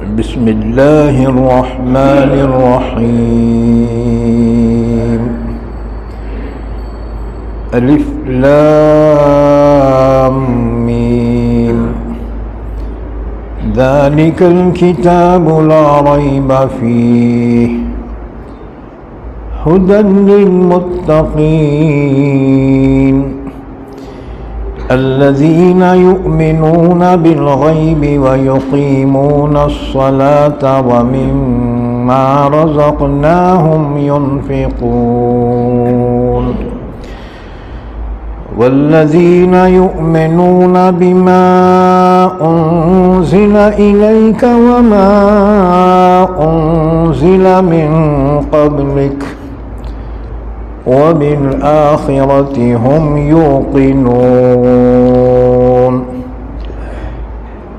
بسم الله الرحمن الرحيم. ألف لام ميم. ذلك الكتاب لا ريب فيه هدى للمتقين الذين يؤمنون بالغيب ويقيمون الصلاة ومما رزقناهم ينفقون والذين يؤمنون بما أنزل إليك وما أنزل من قبلك وبالآخرة هم يوقنون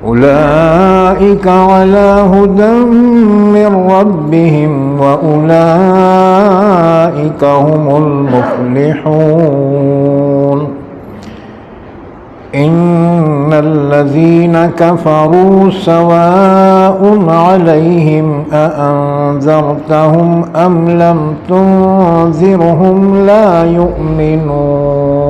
أولئك على هدى من ربهم وأولئك هم المفلحون. إن الذين كفروا سواء عليهم أأنذرتهم أم لم تنذرهم لا يؤمنون.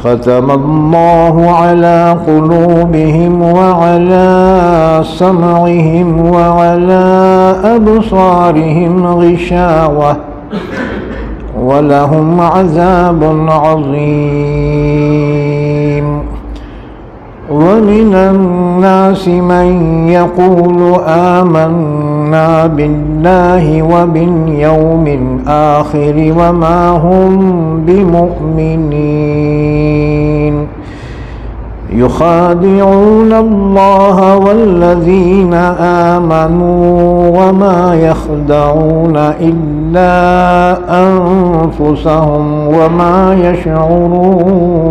ختم الله على قلوبهم وعلى سمعهم وعلى أبصارهم غشاوة ولهم عذاب عظيم. ومن الناس من يقول آمنا بالله وباليوم الآخر وما هم بمؤمنين يخادعون الله والذين آمنوا وما يخدعون إلا أنفسهم وما يشعرون.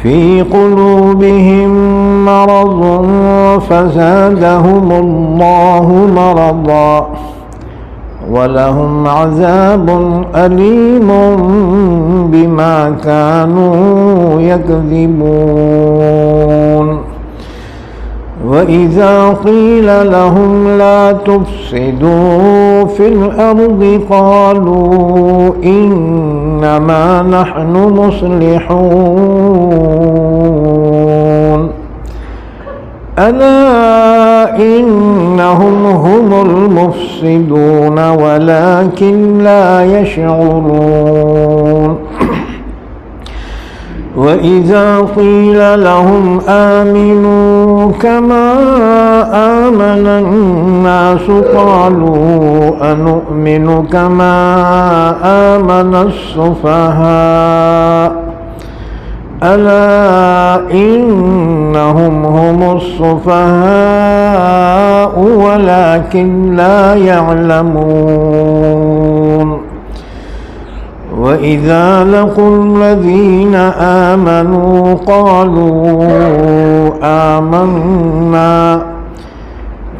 في قلوبهم مرض فزادهم الله مرضا ولهم عذاب أليم بما كانوا يكذبون. وإذا قيل لهم لا تفسدوا في الأرض قالوا إنما نحن مصلحون ألا إنهم هم المفسدون ولكن لا يشعرون. وإذا قيل لهم آمنوا كما آمن الناس قالوا أنؤمن كما آمن السفهاء ألا إنهم هم السفهاء ولكن لا يعلمون. وإذا لقوا الذين آمنوا قالوا آمنا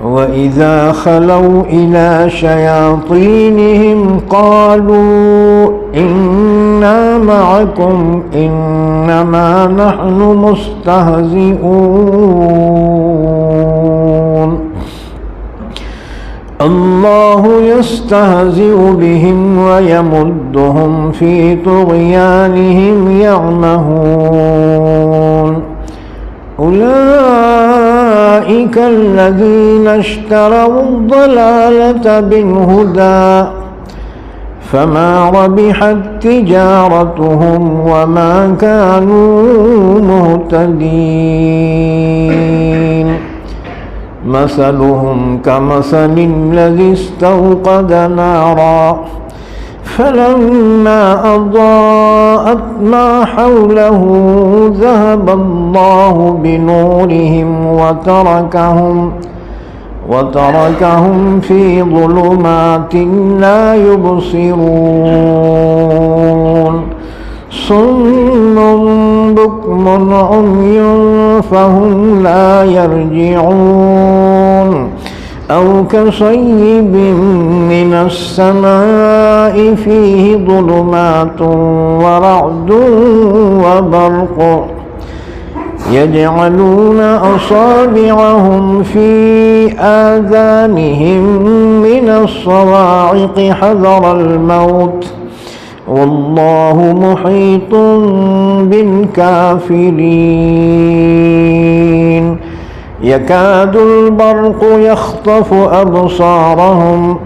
وإذا خلوا إلى شياطينهم قالوا إنا معكم إنما نحن مستهزئون. الله يستهزئ بهم ويمدهم في طغيانهم يعمهون. أولئك الذين اشتروا الضلالة بالهدى فما ربحت تجارتهم وما كانوا مهتدين. مثلهم كمثل الذي استوقد نارا فلما أضاءت ما حوله ذهب الله بنورهم وتركهم في ظلمات لا يبصرون. صم بكم عمي فهم لا يرجعون. أو كصيب من السماء فيه ظلمات ورعد وبرق يجعلون أصابعهم في آذانهم من الصواعق حذر الموت والله محيط بالكافرين يكاد البرق يخطف أبصارهم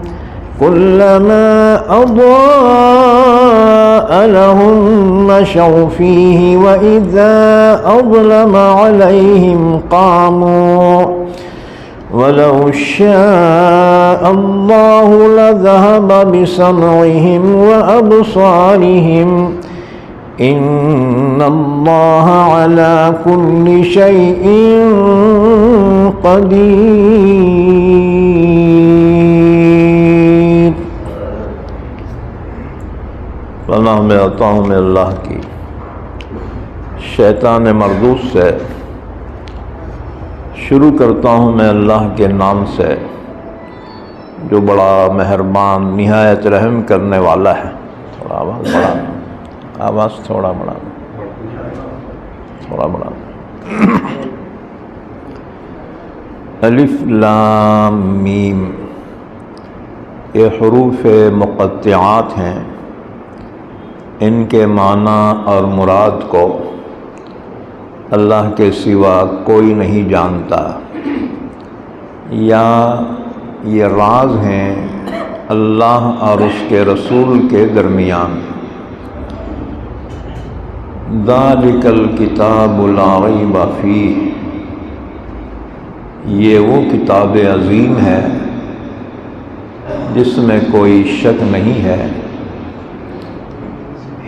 كلما أضاء لهم مشوا فيه وإذا أظلم عليهم قاموا ولو شاء الله لذهب بسمعهم وأبصارهم إن الله على كل شيء قدير۔ پناہ میں آتا ہوں میں اللہ کی شیطان مردود سے۔ شروع کرتا ہوں میں اللہ کے نام سے جو بڑا مہربان نہایت رحم کرنے والا ہے۔ تھوڑا آواز تھوڑا بڑا الف لام میم، یہ حروف مقطعات ہیں، ان کے معنی اور مراد کو اللہ کے سوا کوئی نہیں جانتا، یا یہ راز ہیں اللہ اور اس کے رسول کے درمیان۔ ذالک الکتاب لا ریب فیہ، یہ وہ کتاب عظیم ہے جس میں کوئی شک نہیں ہے،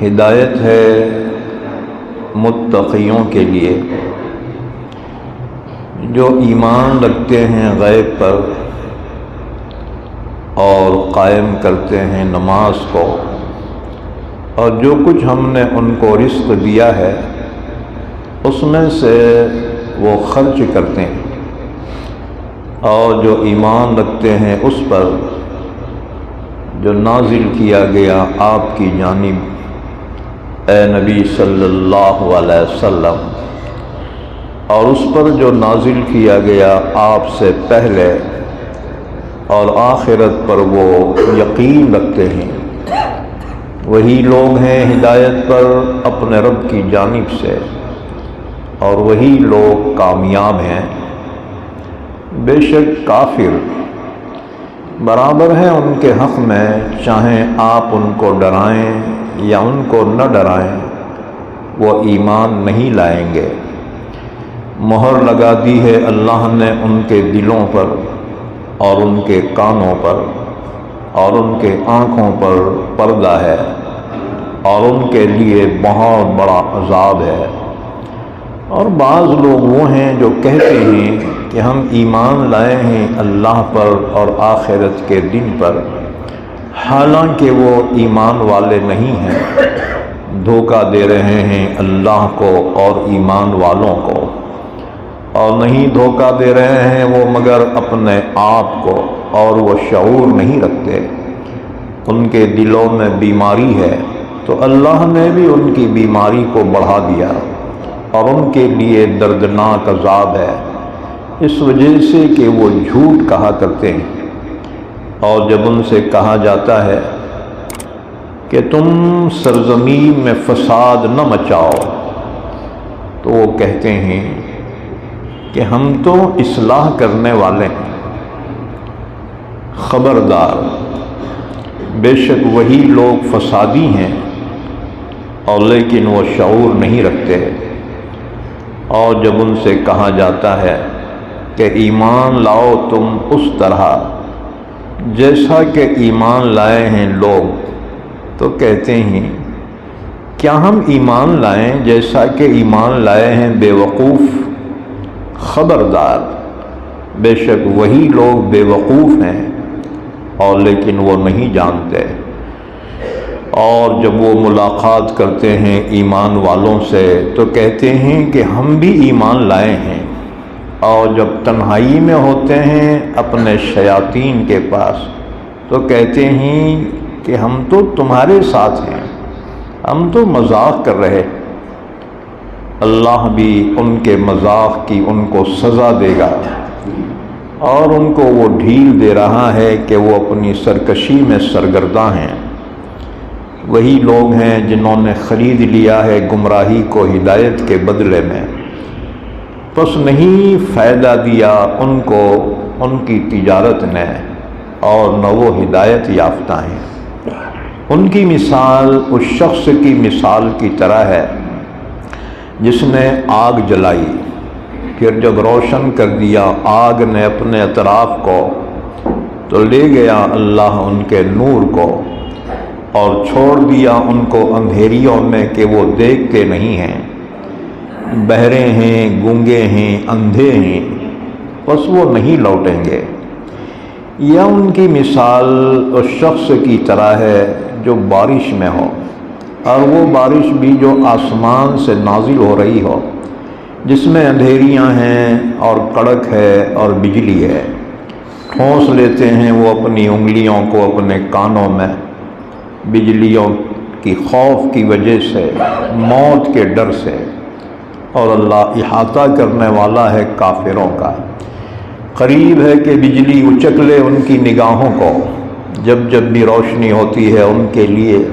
ہدایت ہے متقیوں کے لیے جو ایمان رکھتے ہیں غیب پر اور قائم کرتے ہیں نماز کو، اور جو کچھ ہم نے ان کو رزق دیا ہے اس میں سے وہ خرچ کرتے ہیں، اور جو ایمان رکھتے ہیں اس پر جو نازل کیا گیا آپ کی جانب اے نبی صلی اللہ علیہ وسلم، اور اس پر جو نازل کیا گیا آپ سے پہلے، اور آخرت پر وہ یقین رکھتے ہیں، وہی لوگ ہیں ہدایت پر اپنے رب کی جانب سے، اور وہی لوگ کامیاب ہیں۔ بے شک کافر برابر ہیں ان کے حق میں، چاہیں آپ ان کو ڈرائیں یا ان کو نہ ڈرائیں، وہ ایمان نہیں لائیں گے۔ مہر لگا دی ہے اللہ نے ان کے دلوں پر اور ان کے کانوں پر اور ان کے آنکھوں پر پردہ ہے، اور ان کے لیے بہت بڑا عذاب ہے۔ اور بعض لوگ وہ ہیں جو کہتے ہیں کہ ہم ایمان لائے ہیں اللہ پر اور آخرت کے دن پر، حالانکہ وہ ایمان والے نہیں ہیں، دھوکہ دے رہے ہیں اللہ کو اور ایمان والوں کو، اور نہیں دھوکہ دے رہے ہیں وہ مگر اپنے آپ کو، اور وہ شعور نہیں رکھتے، ان کے دلوں میں بیماری ہے، تو اللہ نے بھی ان کی بیماری کو بڑھا دیا، اور ان کے لیے دردناک عذاب ہے، اس وجہ سے کہ وہ جھوٹ کہا کرتے ہیں۔ اور جب ان سے کہا جاتا ہے کہ تم سرزمین میں فساد نہ مچاؤ، تو وہ کہتے ہیں کہ ہم تو اصلاح کرنے والے ہیں۔ خبردار، بے شک وہی لوگ فسادی ہیں، اور لیکن وہ شعور نہیں رکھتے۔ اور جب ان سے کہا جاتا ہے کہ ایمان لاؤ تم اس طرح جیسا کہ ایمان لائے ہیں لوگ، تو کہتے ہیں کیا ہم ایمان لائیں جیسا کہ ایمان لائے ہیں بے وقوف؟ خبردار، بے شک وہی لوگ بے وقوف ہیں، اور لیکن وہ نہیں جانتے۔ اور جب وہ ملاقات کرتے ہیں ایمان والوں سے تو کہتے ہیں کہ ہم بھی ایمان لائے ہیں، اور جب تنہائی میں ہوتے ہیں اپنے شیاطین کے پاس تو کہتے ہیں کہ ہم تو تمہارے ساتھ ہیں، ہم تو مذاق کر رہے۔ اللہ بھی ان کے مذاق کی ان کو سزا دے گا، اور ان کو وہ ڈھیل دے رہا ہے کہ وہ اپنی سرکشی میں سرگرداں ہیں۔ وہی لوگ ہیں جنہوں نے خرید لیا ہے گمراہی کو ہدایت کے بدلے میں، پس نہیں فائدہ دیا ان کو ان کی تجارت نے، اور نہ وہ ہدایت یافتہ ہیں۔ ان کی مثال اس شخص کی مثال کی طرح ہے جس نے آگ جلائی، پھر جب روشن کر دیا آگ نے اپنے اطراف کو، تو لے گیا اللہ ان کے نور کو اور چھوڑ دیا ان کو اندھیریوں میں کہ وہ دیکھتے نہیں ہیں، بہرے ہیں، گونگے ہیں، اندھے ہیں، بس وہ نہیں لوٹیں گے۔ یا ان کی مثال اس شخص کی طرح ہے جو بارش میں ہو، اور وہ بارش بھی جو آسمان سے نازل ہو رہی ہو، جس میں اندھیریاں ہیں اور کڑک ہے اور بجلی ہے۔ ٹھونس لیتے ہیں وہ اپنی انگلیوں کو اپنے کانوں میں، بجلیوں کی خوف کی وجہ سے، موت کے ڈر سے، اور اللہ احاطہ کرنے والا ہے کافروں کا۔ قریب ہے کہ بجلی اچک لے ان کی نگاہوں کو، جب جب بھی روشنی ہوتی ہے ان کے لیے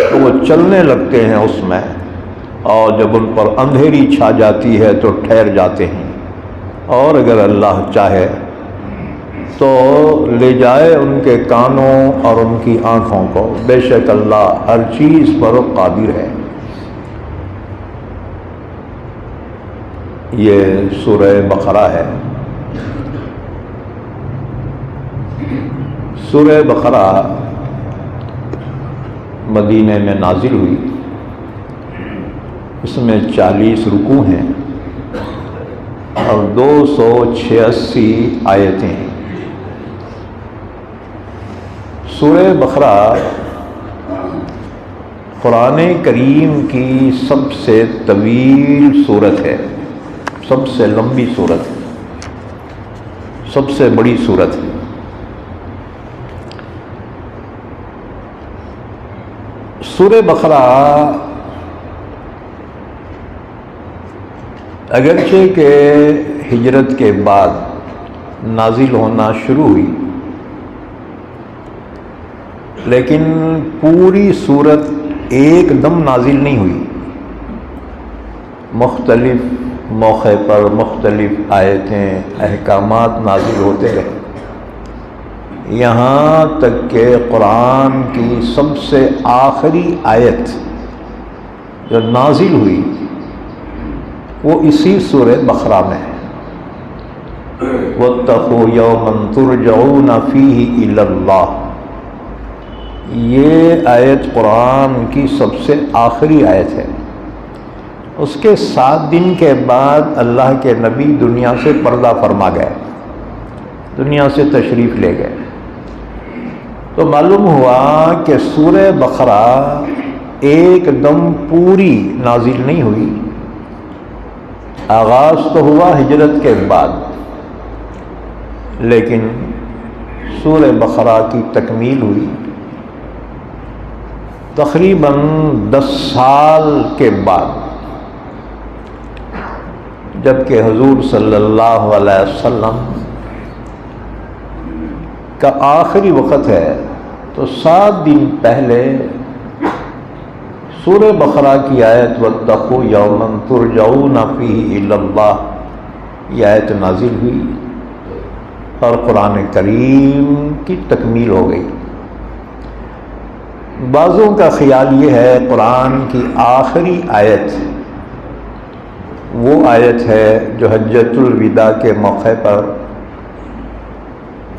تو وہ چلنے لگتے ہیں اس میں، اور جب ان پر اندھیری چھا جاتی ہے تو ٹھہر جاتے ہیں، اور اگر اللہ چاہے تو لے جائے ان کے کانوں اور ان کی آنکھوں کو، بے شک اللہ ہر چیز پر قادر ہے۔ یہ سورہ بقرہ ہے۔ سورہ بقرہ مدینہ میں نازل ہوئی، اس میں 40 رکوع ہیں اور 286 آیتیں ہیں۔ سورہ بقرہ قرآن کریم کی سب سے طویل سورت ہے، سب سے لمبی سورت ہے، سب سے بڑی سورت ہے۔ سورہ بقرہ اگرچہ کہ ہجرت کے بعد نازل ہونا شروع ہوئی، لیکن پوری سورت ایک دم نازل نہیں ہوئی، مختلف موقع پر مختلف آیتیں، احکامات نازل ہوتے رہے، یہاں تک کہ قرآن کی سب سے آخری آیت جو نازل ہوئی وہ اسی سورہ بقرہ میں ہے۔ وَاتَّقُوا يَوْمًا تُرْجَعُونَ فِيهِ إِلَى اللَّهِ، یہ آیت قرآن کی سب سے آخری آیت ہے۔ اس کے 7 دن کے بعد اللہ کے نبی دنیا سے پردہ فرما گئے، دنیا سے تشریف لے گئے، تو معلوم ہوا کہ سورہ بقرہ ایک دم پوری نازل نہیں ہوئی، آغاز تو ہوا ہجرت کے بعد، لیکن سورہ بقرہ کی تکمیل ہوئی تقریباً 10 سال کے بعد، جبکہ حضور صلی اللہ علیہ وسلم کا آخری وقت ہے، تو 7 دن پہلے سورہ بقرہ کی آیت وَاتَّقُوا يَوْمًا تُرْجَعُونَ فِيهِ إِلَى اللَّهِ یہ آیت نازل ہوئی اور قرآن کریم کی تکمیل ہو گئی۔ بعضوں کا خیال یہ ہے قرآن کی آخری آیت وہ آیت ہے جو حجۃ الوداع کے موقع پر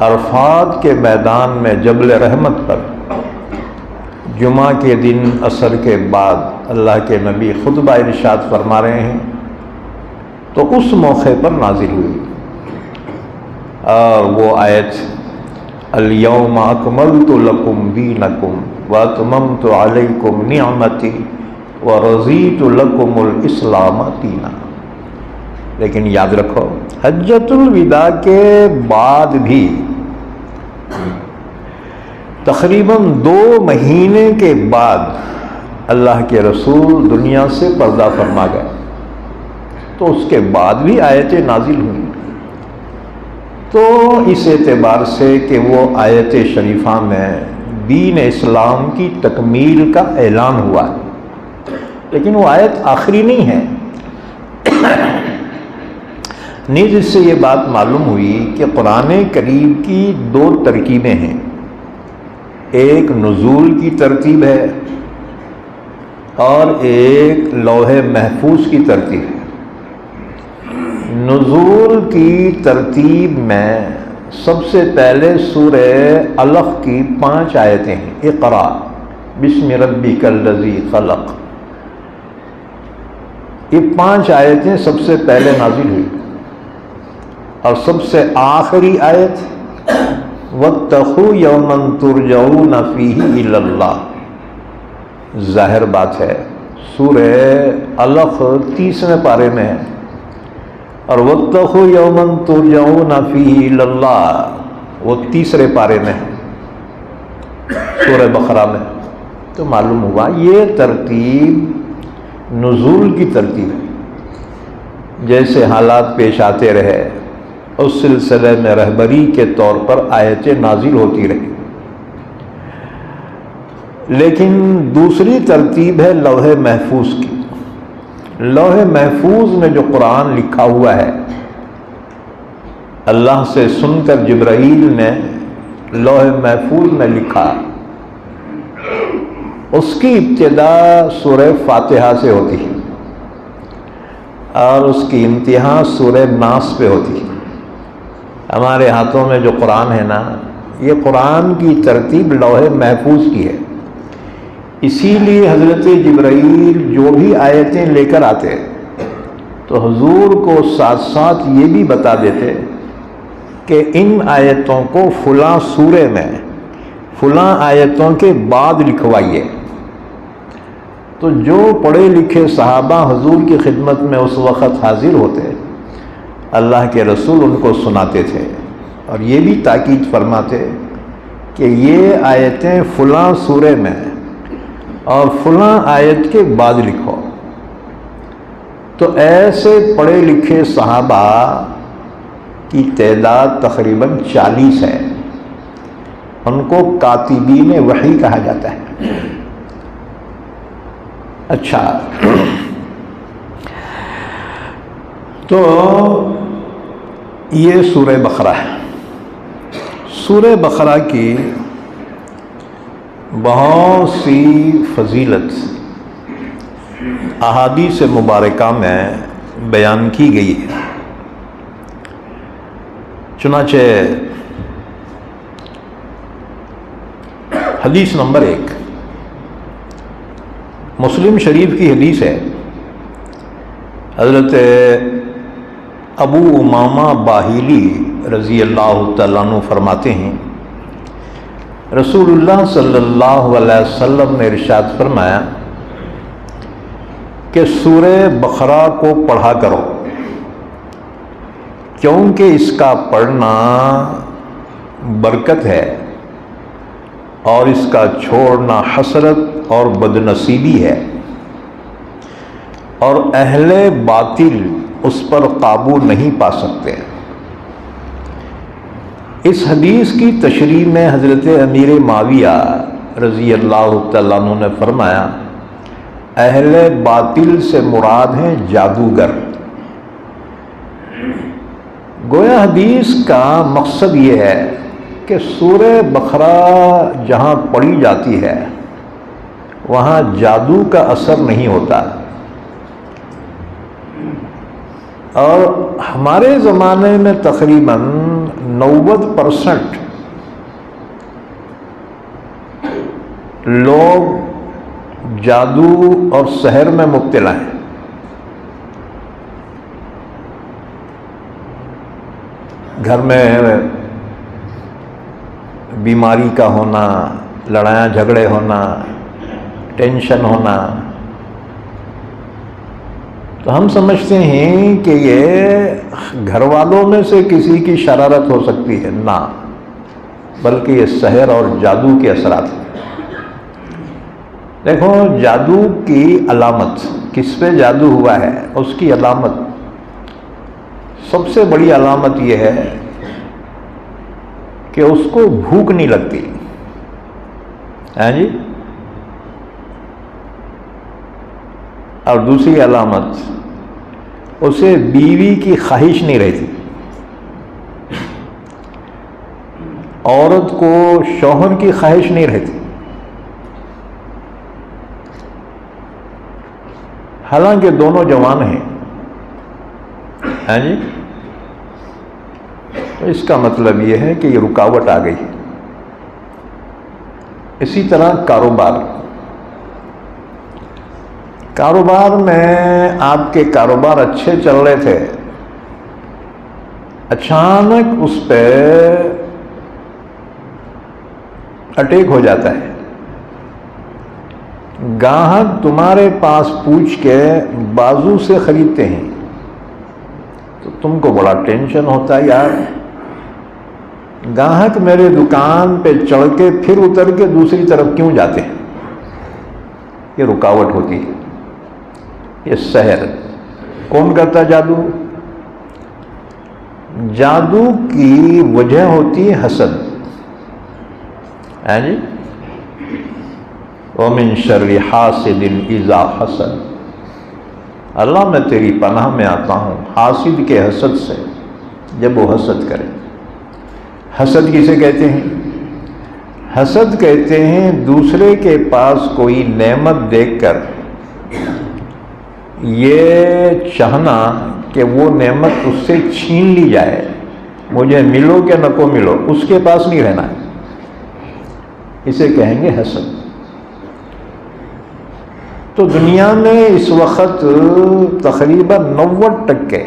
عرفات کے میدان میں جبل رحمت پر جمعہ کے دن عصر کے بعد اللہ کے نبی خطبہ ارشاد فرما رہے ہیں، تو اس موقع پر نازل ہوئی، اور وہ آیت الیوم اکملت لکم دینکم واتممت علیکم نعمتی ورضیت لکم الاسلام دینا۔ لیکن یاد رکھو حجۃ الوداع کے بعد بھی تقریباً 2 مہینے کے بعد اللہ کے رسول دنیا سے پردہ فرما گئے، تو اس کے بعد بھی آیتیں نازل ہوئیں۔ تو اس اعتبار سے کہ وہ آیت شریفہ میں دین اسلام کی تکمیل کا اعلان ہوا ہے، لیکن وہ آیت آخری نہیں ہے۔ نیز اس سے یہ بات معلوم ہوئی کہ قرآن کریم کی دو ترکیبیں ہیں، ایک نزول کی ترتیب ہے اور ایک لوح محفوظ کی ترتیب ہے۔ نزول کی ترتیب میں سب سے پہلے سورہ علق کی 5 آیتیں ہیں، اقرا بسم ربک الذی خلق، یہ 5 آیتیں سب سے پہلے نازل ہوئی، اور سب سے آخری آیت واتقوا یوما ترجعون فیہ الی اللہ، ظاہر بات ہے سورہ علق 30ویں پارے میں ہے، اور واتقوا یوما ترجعون فیہ الی اللہ وہ 3 پارے میں ہے سورہ بقرہ میں۔ تو معلوم ہوا یہ ترتیب نزول کی ترتیب ہے، جیسے حالات پیش آتے رہے اس سلسلے میں رہبری کے طور پر آیتیں نازل ہوتی رہی۔ لیکن دوسری ترتیب ہے لوح محفوظ کی۔ لوح محفوظ میں جو قرآن لکھا ہوا ہے، اللہ سے سن کر جبرائیل نے لوح محفوظ میں لکھا، اس کی ابتدا سورہ فاتحہ سے ہوتی ہے اور اس کی انتہا سورہ ناس پہ ہوتی ہے۔ ہمارے ہاتھوں میں جو قرآن ہے نا، یہ قرآن کی ترتیب لوح محفوظ کی ہے۔ اسی لیے حضرت جبرائیل جو بھی آیتیں لے کر آتے تو حضور کو ساتھ ساتھ یہ بھی بتا دیتے کہ ان آیتوں کو فلاں سورے میں فلاں آیتوں کے بعد لکھوائیے۔ تو جو پڑھے لکھے صحابہ حضور کی خدمت میں اس وقت حاضر ہوتے، اللہ کے رسول ان کو سناتے تھے اور یہ بھی تاکید فرماتے کہ یہ آیتیں فلاں سورے میں اور فلاں آیت کے بعد لکھو۔ تو ایسے پڑھے لکھے صحابہ کی تعداد تقریباً 40 ہے، ان کو کاتبین وحی کہا جاتا ہے۔ اچھا، تو یہ سورہ بقرہ ہے۔ سورہ بقرہ کی بہت سی فضیلت احادیث مبارکہ میں بیان کی گئی ہے۔ چنانچہ حدیث نمبر 1 مسلم شریف کی حدیث ہے، حضرت ابو امامہ باہیلی رضی اللہ تعالیٰ عنہ فرماتے ہیں، رسول اللہ صلی اللہ علیہ وسلم نے ارشاد فرمایا کہ سورہ بقرہ کو پڑھا کرو، کیونکہ اس کا پڑھنا برکت ہے اور اس کا چھوڑنا حسرت اور بدنصیبی ہے، اور اہل باطل اس پر قابو نہیں پا سکتے۔ اس حدیث کی تشریح میں حضرت امیر معاویہ رضی اللہ تعالیٰ عنہ نے فرمایا، اہل باطل سے مراد ہیں جادوگر۔ گویا حدیث کا مقصد یہ ہے کہ سورہ بقرہ جہاں پڑھی جاتی ہے وہاں جادو کا اثر نہیں ہوتا، اور ہمارے زمانے میں تقریباً 90% لوگ جادو اور سحر میں مبتلا ہیں۔ گھر میں بیماری کا ہونا، لڑائیاں جھگڑے ہونا، ٹینشن ہونا، تو ہم سمجھتے ہیں کہ یہ گھر والوں میں سے کسی کی شرارت ہو سکتی ہے، نہ، بلکہ یہ سحر اور جادو کے اثرات ہیں۔ دیکھو، جادو کی علامت، کس پہ جادو ہوا ہے اس کی علامت سب سے بڑی علامت یہ ہے کہ اس کو بھوک نہیں لگتی. ہاں جی. اور دوسری علامت اسے بیوی کی خواہش نہیں رہتی. عورت کو شوہر کی خواہش نہیں رہتی. حالانکہ دونوں جوان ہیں. ہاں جی. تو اس کا مطلب یہ ہے کہ یہ رکاوٹ آ گئی. اسی طرح کاروبار میں آپ کے کاروبار اچھے چل رہے تھے، اچانک اس پہ اٹیک ہو جاتا ہے. گاہک تمہارے پاس پوچھ کے بازو سے خریدتے ہیں تو تم کو بڑا ٹینشن ہوتا ہے، یار گاہک میرے دکان پہ چڑھ کے پھر اتر کے دوسری طرف کیوں جاتے ہیں. یہ رکاوٹ ہوتی ہے. یہ سحر کون کرتا؟ جادو کی وجہ ہوتی ہے حسد. جی. وَمِن شَرِّ حَاسِدٍ إِذَا حَسَدَ. اللہ میں تیری پناہ میں آتا ہوں حاسد کے حسد سے جب وہ حسد کرے. حسد کسے کہتے ہیں؟ حسد کہتے ہیں دوسرے کے پاس کوئی نعمت دیکھ کر یہ چاہنا کہ وہ نعمت اس سے چھین لی جائے، مجھے ملو کہ نہ کو ملو، اس کے پاس نہیں رہنا. اسے کہیں گے حسد. تو دنیا میں اس وقت تقریباً 90%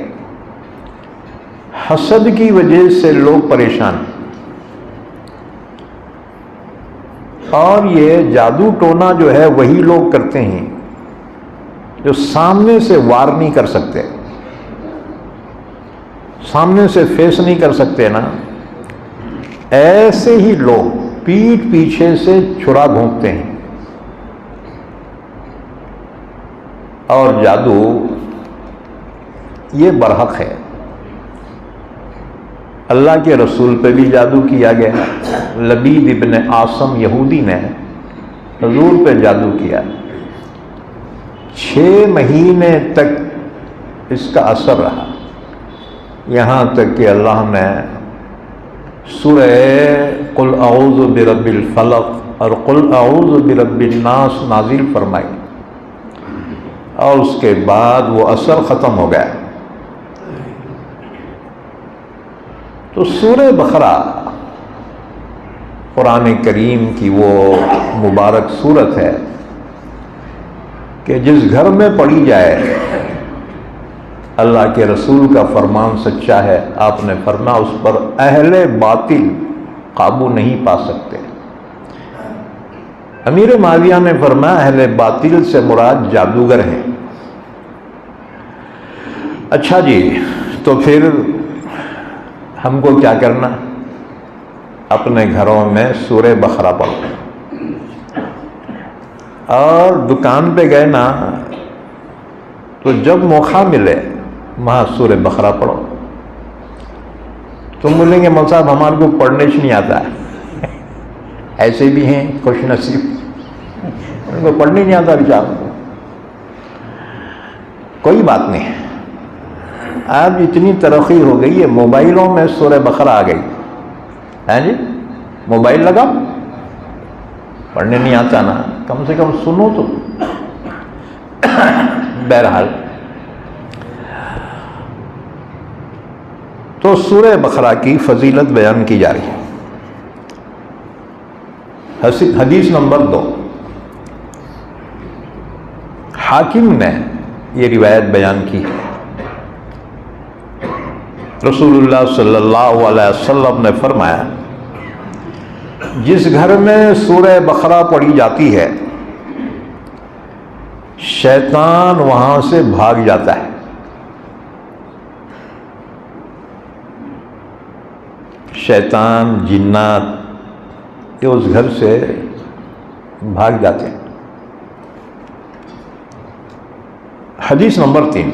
حسد کی وجہ سے لوگ پریشان ہیں. اور یہ جادو ٹونا جو ہے وہی لوگ کرتے ہیں جو سامنے سے وار نہیں کر سکتے، سامنے سے فیس نہیں کر سکتے نا. ایسے ہی لوگ پیٹھ پیچھے سے چھرا گھونپتے ہیں. اور جادو یہ برحق ہے. اللہ کے رسول پہ بھی جادو کیا گیا. لبید ابن عاصم یہودی نے حضور پہ جادو کیا. 6 مہینے تک اس کا اثر رہا، یہاں تک کہ اللہ نے سورہ قل اعوذ برب الفلق اور قل اعوذ برب الناس نازل فرمائی، اور اس کے بعد وہ اثر ختم ہو گیا. تو سورہ بقرہ قرآن کریم کی وہ مبارک سورت ہے کہ جس گھر میں پڑھی جائے اللہ کے رسول کا فرمان سچا ہے. آپ نے فرمایا اس پر اہل باطل قابو نہیں پا سکتے. امیر معاویہ نے فرمایا اہل باطل سے مراد جادوگر ہیں. اچھا جی، تو پھر ہم کو کیا کرنا؟ اپنے گھروں میں سورہ بقرہ پڑھو. اور دکان پہ گئے نا تو جب موقع ملے وہاں سورہ بقرہ پڑھو. تم بولیں گے مول صاحب ہمارے کو پڑھنے سے نہیں آتا ہے. ایسے بھی ہیں خوش نصیب ان کو پڑھنے نہیں آتا بیچاروں کو. کوئی بات نہیں، آج اتنی ترقی ہو گئی ہے، موبائلوں میں سورہ بقرہ آ گئی ہے جی. موبائل لگا، پڑھنے نہیں آتا نا، کم سے کم سنو تو. بہرحال تو سورہ بقرہ کی فضیلت بیان کی جا رہی ہے. حدیث نمبر 2، حاکم نے یہ روایت بیان کی ہے. رسول اللہ صلی اللہ علیہ وسلم نے فرمایا جس گھر میں سورہ بقرہ پڑھی جاتی ہے شیطان وہاں سے بھاگ جاتا ہے. شیطان جنات یہ اس گھر سے بھاگ جاتے ہیں. حدیث نمبر 3،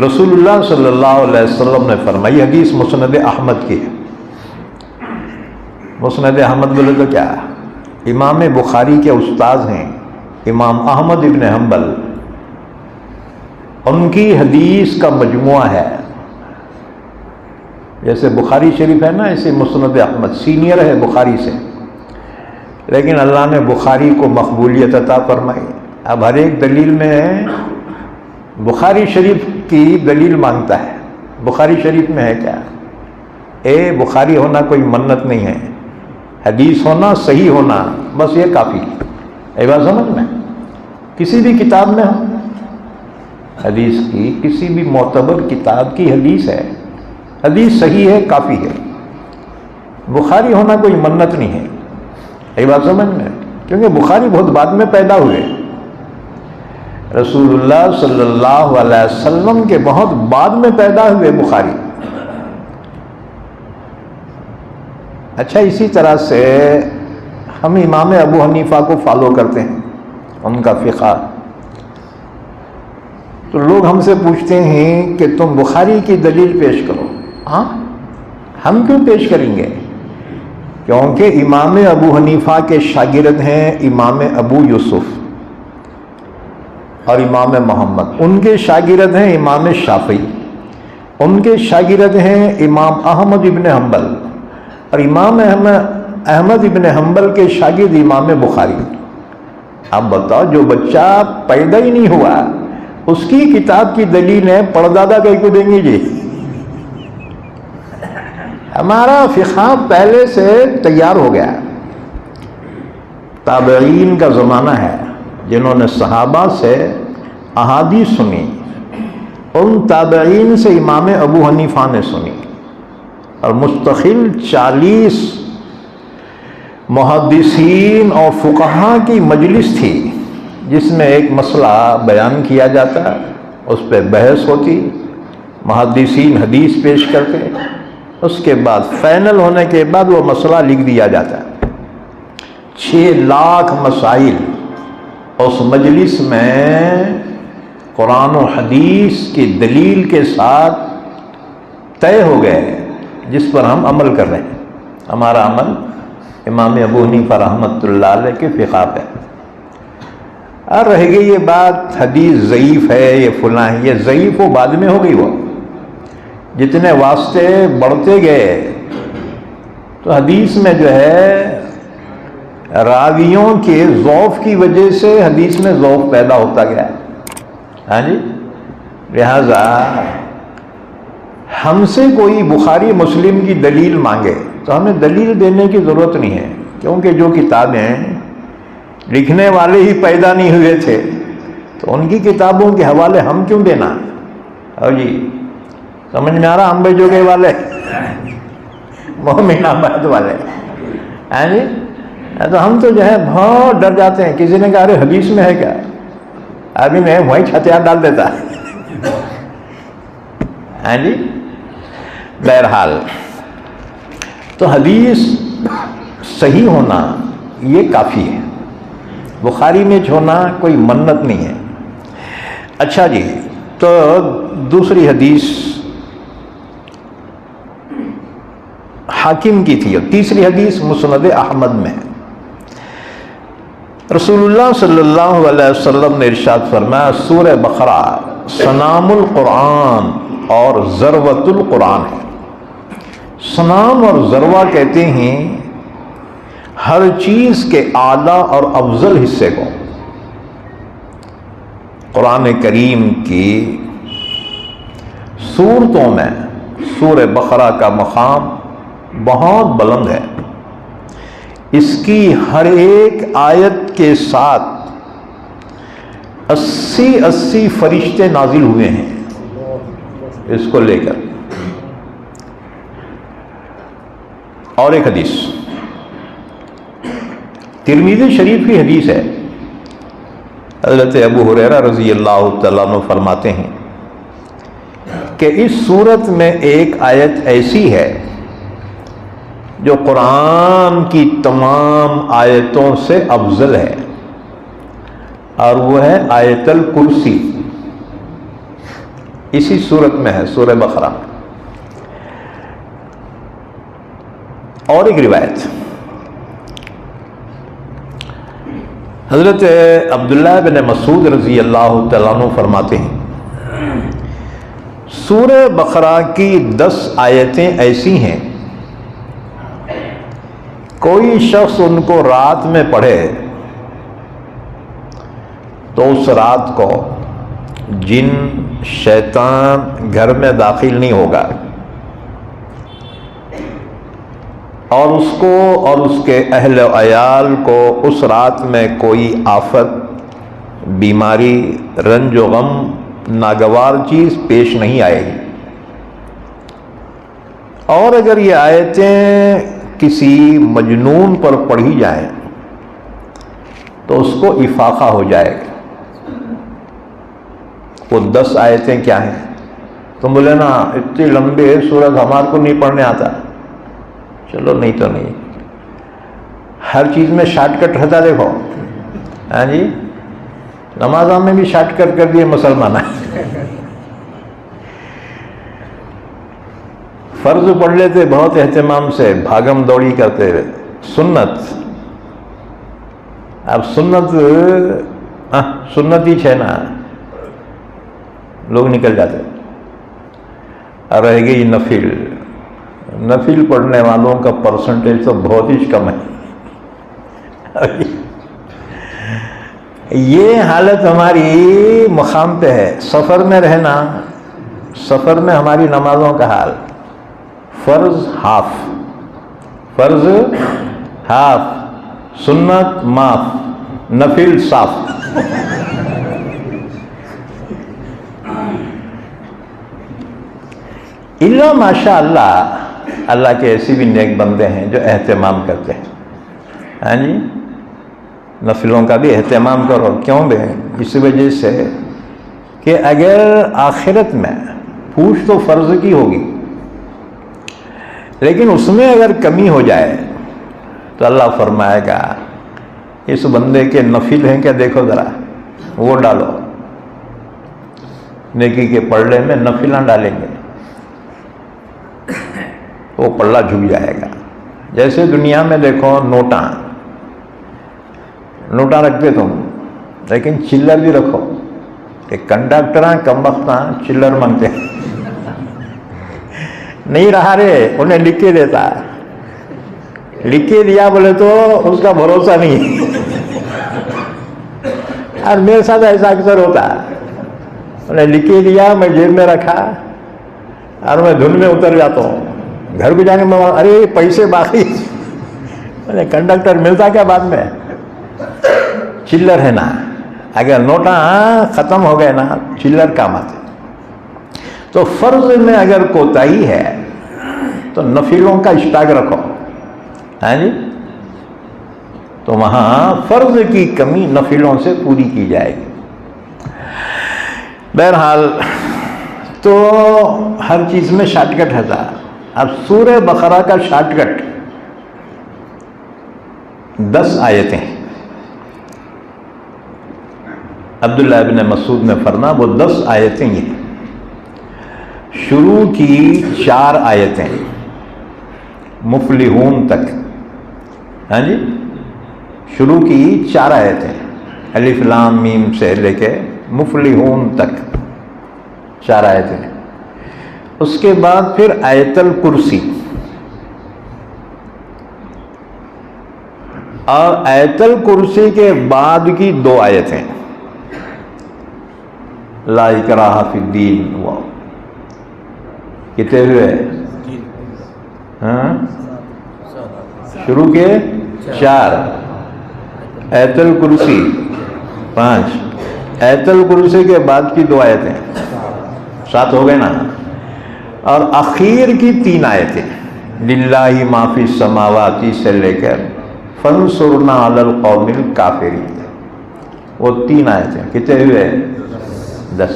رسول اللہ صلی اللہ علیہ وسلم نے فرمائی، حدیث مسند احمد کی ہے۔ مسند احمد بولے تو کیا؟ امام بخاری کے استاذ ہیں امام احمد ابن حنبل، ان کی حدیث کا مجموعہ ہے۔ جیسے بخاری شریف ہے نا، ایسے مسند احمد سینئر ہے بخاری سے، لیکن اللہ نے بخاری کو مقبولیت عطا فرمائی۔ اب ہر ایک دلیل میں بخاری شریف کی دلیل مانگتا ہے۔ بخاری شریف میں ہے کیا؟ بخاری ہونا کوئی منت نہیں ہے، حدیث ہونا، صحیح ہونا، بس یہ کافی ہے۔ بات سمجھ میں؟ کسی بھی کتاب میں ہو، حدیث کی کسی بھی معتبر کتاب کی حدیث ہے، حدیث صحیح ہے، کافی ہے۔ بخاری ہونا کوئی منت نہیں ہے۔ یہ بات سمجھ میں؟ کیونکہ بخاری بہت بعد میں پیدا ہوئے، رسول اللہ صلی اللہ علیہ وسلم کے بہت بعد میں پیدا ہوئے بخاری۔ اچھا، اسی طرح سے ہم امام ابو حنیفہ کو فالو کرتے ہیں، ان کا فقہ۔ تو لوگ ہم سے پوچھتے ہیں کہ تم بخاری کی دلیل پیش کرو۔ ہاں، ہم کیوں پیش کریں گے؟ کیونکہ امام ابو حنیفہ کے شاگرد ہیں امام ابو یوسف اور امام محمد، ان کے شاگرد ہیں امام شافعی، ان کے شاگرد ہیں امام احمد ابن حنبل، اور امام احمد ابن حنبل کے شاگرد امام بخاری۔ اب بتاؤ، جو بچہ پیدا ہی نہیں ہوا اس کی کتاب کی دلیل ہے، پردادا کہیں کو دیں گے جی؟ ہمارا فقہ پہلے سے تیار ہو گیا۔ تابعین کا زمانہ ہے، جنہوں نے صحابہ سے احادیث سنی، ان تابعین سے امام ابو حنیفہ نے سنی، اور مستقل 40 محدثین اور فقہاء کی مجلس تھی، جس میں ایک مسئلہ بیان کیا جاتا، اس پہ بحث ہوتی، محدثین حدیث پیش کرتے، اس کے بعد فائنل ہونے کے بعد وہ مسئلہ لکھ دیا جاتا۔ 6 لاکھ مسائل اس مجلس میں قرآن و حدیث کی دلیل کے ساتھ طے ہو گئے، جس پر ہم عمل کر رہے ہیں۔ ہمارا عمل امام ابو حنیفہ رحمۃ اللہ علیہ کے فقہ پہ۔ اور رہ گئی یہ بات حدیث ضعیف ہے، یہ فلاں ہے، یہ ضعیف وہ بعد میں ہو گئی۔ وہ جتنے واسطے بڑھتے گئے تو حدیث میں جو ہے راویوں کے ضعف کی وجہ سے حدیث میں ضعف پیدا ہوتا گیا۔ ہاں جی، لہذا ہم سے کوئی بخاری مسلم کی دلیل مانگے تو ہمیں دلیل دینے کی ضرورت نہیں ہے، کیونکہ جو کتابیں لکھنے والے ہی پیدا نہیں ہوئے تھے تو ان کی کتابوں کے حوالے ہم کیوں دینا؟ اور جی سمجھ میں آ رہا؟ ہم بھیجوگے والے مومن آباد والے، ہاں جی، تو ہم تو جو ہے بہت ڈر جاتے ہیں۔ کسی نے کہا ارے حدیث میں ہے کیا؟ آدمی میں وہیں ہتھیار ڈال دیتا ہے۔ ہاں جی، بہرحال تو حدیث صحیح ہونا یہ کافی ہے، بخاری میں ہونا کوئی منت نہیں ہے۔ اچھا جی، تو دوسری حدیث حاکم کی تھی، اور تیسری حدیث مسند احمد میں ہے۔ رسول اللہ صلی اللہ علیہ وسلم نے ارشاد فرمایا، سورہ بقرہ سنام القرآن اور ذروۃ القرآن ہے۔ سنام اور ذروہ کہتے ہیں ہر چیز کے اعلیٰ اور افضل حصے کو۔ قرآن کریم کی سورتوں میں سورہ بقرہ کا مقام بہت بلند ہے، اس کی ہر ایک آیت کے ساتھ 80 فرشتے نازل ہوئے ہیں اس کو لے کر۔ اور ایک حدیث ترمذی شریف کی حدیث ہے، حضرت ابو ہریرہ رضی اللہ تعالیٰ عنہ فرماتے ہیں کہ اس سورت میں ایک آیت ایسی ہے جو قرآن کی تمام آیتوں سے افضل ہے، اور وہ ہے آیت الکرسی۔ اسی صورت میں ہے سورہ بقرہ. اور ایک روایت حضرت عبداللہ بن مسعود رضی اللہ تعالیٰ عنہ فرماتے ہیں سورہ بقرہ کی 10 آیتیں ایسی ہیں کوئی شخص ان کو رات میں پڑھے تو اس رات کو جن شیطان گھر میں داخل نہیں ہوگا اور اس کو اور اس کے اہل و عیال کو اس رات میں کوئی آفت، بیماری، رنج و غم، ناگوار چیز پیش نہیں آئے گی. اور اگر یہ آیتیں کسی مجنون پر پڑھی جائیں تو اس کو افاقہ ہو جائے گا. وہ 10 آیتیں کیا ہیں؟ تم بولے نا اتنی لمبی سورت ہمارے کو نہیں پڑھنے آتا. چلو نہیں تو نہیں، ہر چیز میں شارٹ کٹ رہتا. دیکھو ہاں جی، نمازوں میں بھی شارٹ کٹ کر دیے مسلمان. فرض پڑھ لیتے بہت اہتمام سے، بھاگم دوڑی کرتے ہوئے. سنت، اب سنت ہی ہے نا، لوگ نکل جاتے. اور رہ گئی نفل. نفل پڑھنے والوں کا پرسنٹیج تو بہت ہی کم ہے. یہ حالت ہماری مقام پہ ہے. سفر میں رہنا، سفر میں ہماری نمازوں کا حال، فرض ہاف، سنت معاف، نفل صاف. اللہ ماشاء اللہ، اللہ کے ایسے بھی نیک بندے ہیں جو اہتمام کرتے ہیں. ہاں جی، نفلوں کا بھی اہتمام کرو. کیوں بے؟ اس وجہ سے کہ اگر آخرت میں پوچھ تو فرض کی ہوگی، لیکن اس میں اگر کمی ہو جائے تو اللہ فرمائے گا اس بندے کے نفل ہیں کیا، دیکھو ذرا وہ ڈالو. نیکی کے پلڑے میں نفلاں ڈالیں گے، وہ پلڑا جھک جائے گا. جیسے دنیا میں دیکھو نوٹاں رکھتے تم، لیکن چلر بھی رکھو. کہ کنڈکٹراں کم وقتاں چلر مانگتے ہیں. نہیں رہا رے، انہیں لکھ کے دیتا، لکھ کے دیا بولے تو اس کا بھروسہ نہیں. اور میرے ساتھ ایسا اکثر ہوتا، انہیں لکھ کے دیا، میں جیب میں رکھا اور میں دھن میں اتر جاتا ہوں. گھر کو جانے میں ارے پیسے باقی، کنڈکٹر ملتا کیا بعد میں؟ چلر ہے نا. اگر نوٹاں ختم ہو گئے نا، چلر کام آتے. تو فرض میں اگر کوتاہی ہے تو نفلوں کا اسٹاک رکھو. ہاں جی، تو وہاں فرض کی کمی نفلوں سے پوری کی جائے گی. بہرحال تو ہر چیز میں شارٹ کٹ رہتا. اب سورہ بقرہ کا شارٹ کٹ 10 آیتیں. عبداللہ ابن مسعود نے فرمایا وہ 10 آیتیں ہیں. شروع کی 4 آیتیں مفلحون تک. ہاں جی، شروع کی 4 آیتیں الف لام میم سے لے کے مفلحون تک 4 آیتیں. اس کے بعد پھر آیت الکرسی اور آیت الکرسی کے بعد کی 2 آیتیں لا اکراہ فی الدین. وہ کتنے ہوئے؟ شروع کے 4، آیت الکرسی 5، آیت الکرسی کے بعد کی 2 آیتیں 7 ہو گئے نا. اور اخیر کی 3 آیتیں للہ ما فی السماوات سے لے کر فانصرنا علی القوم الکافرین. وہ 3 آیتیں کتنے ہوئے؟ 10.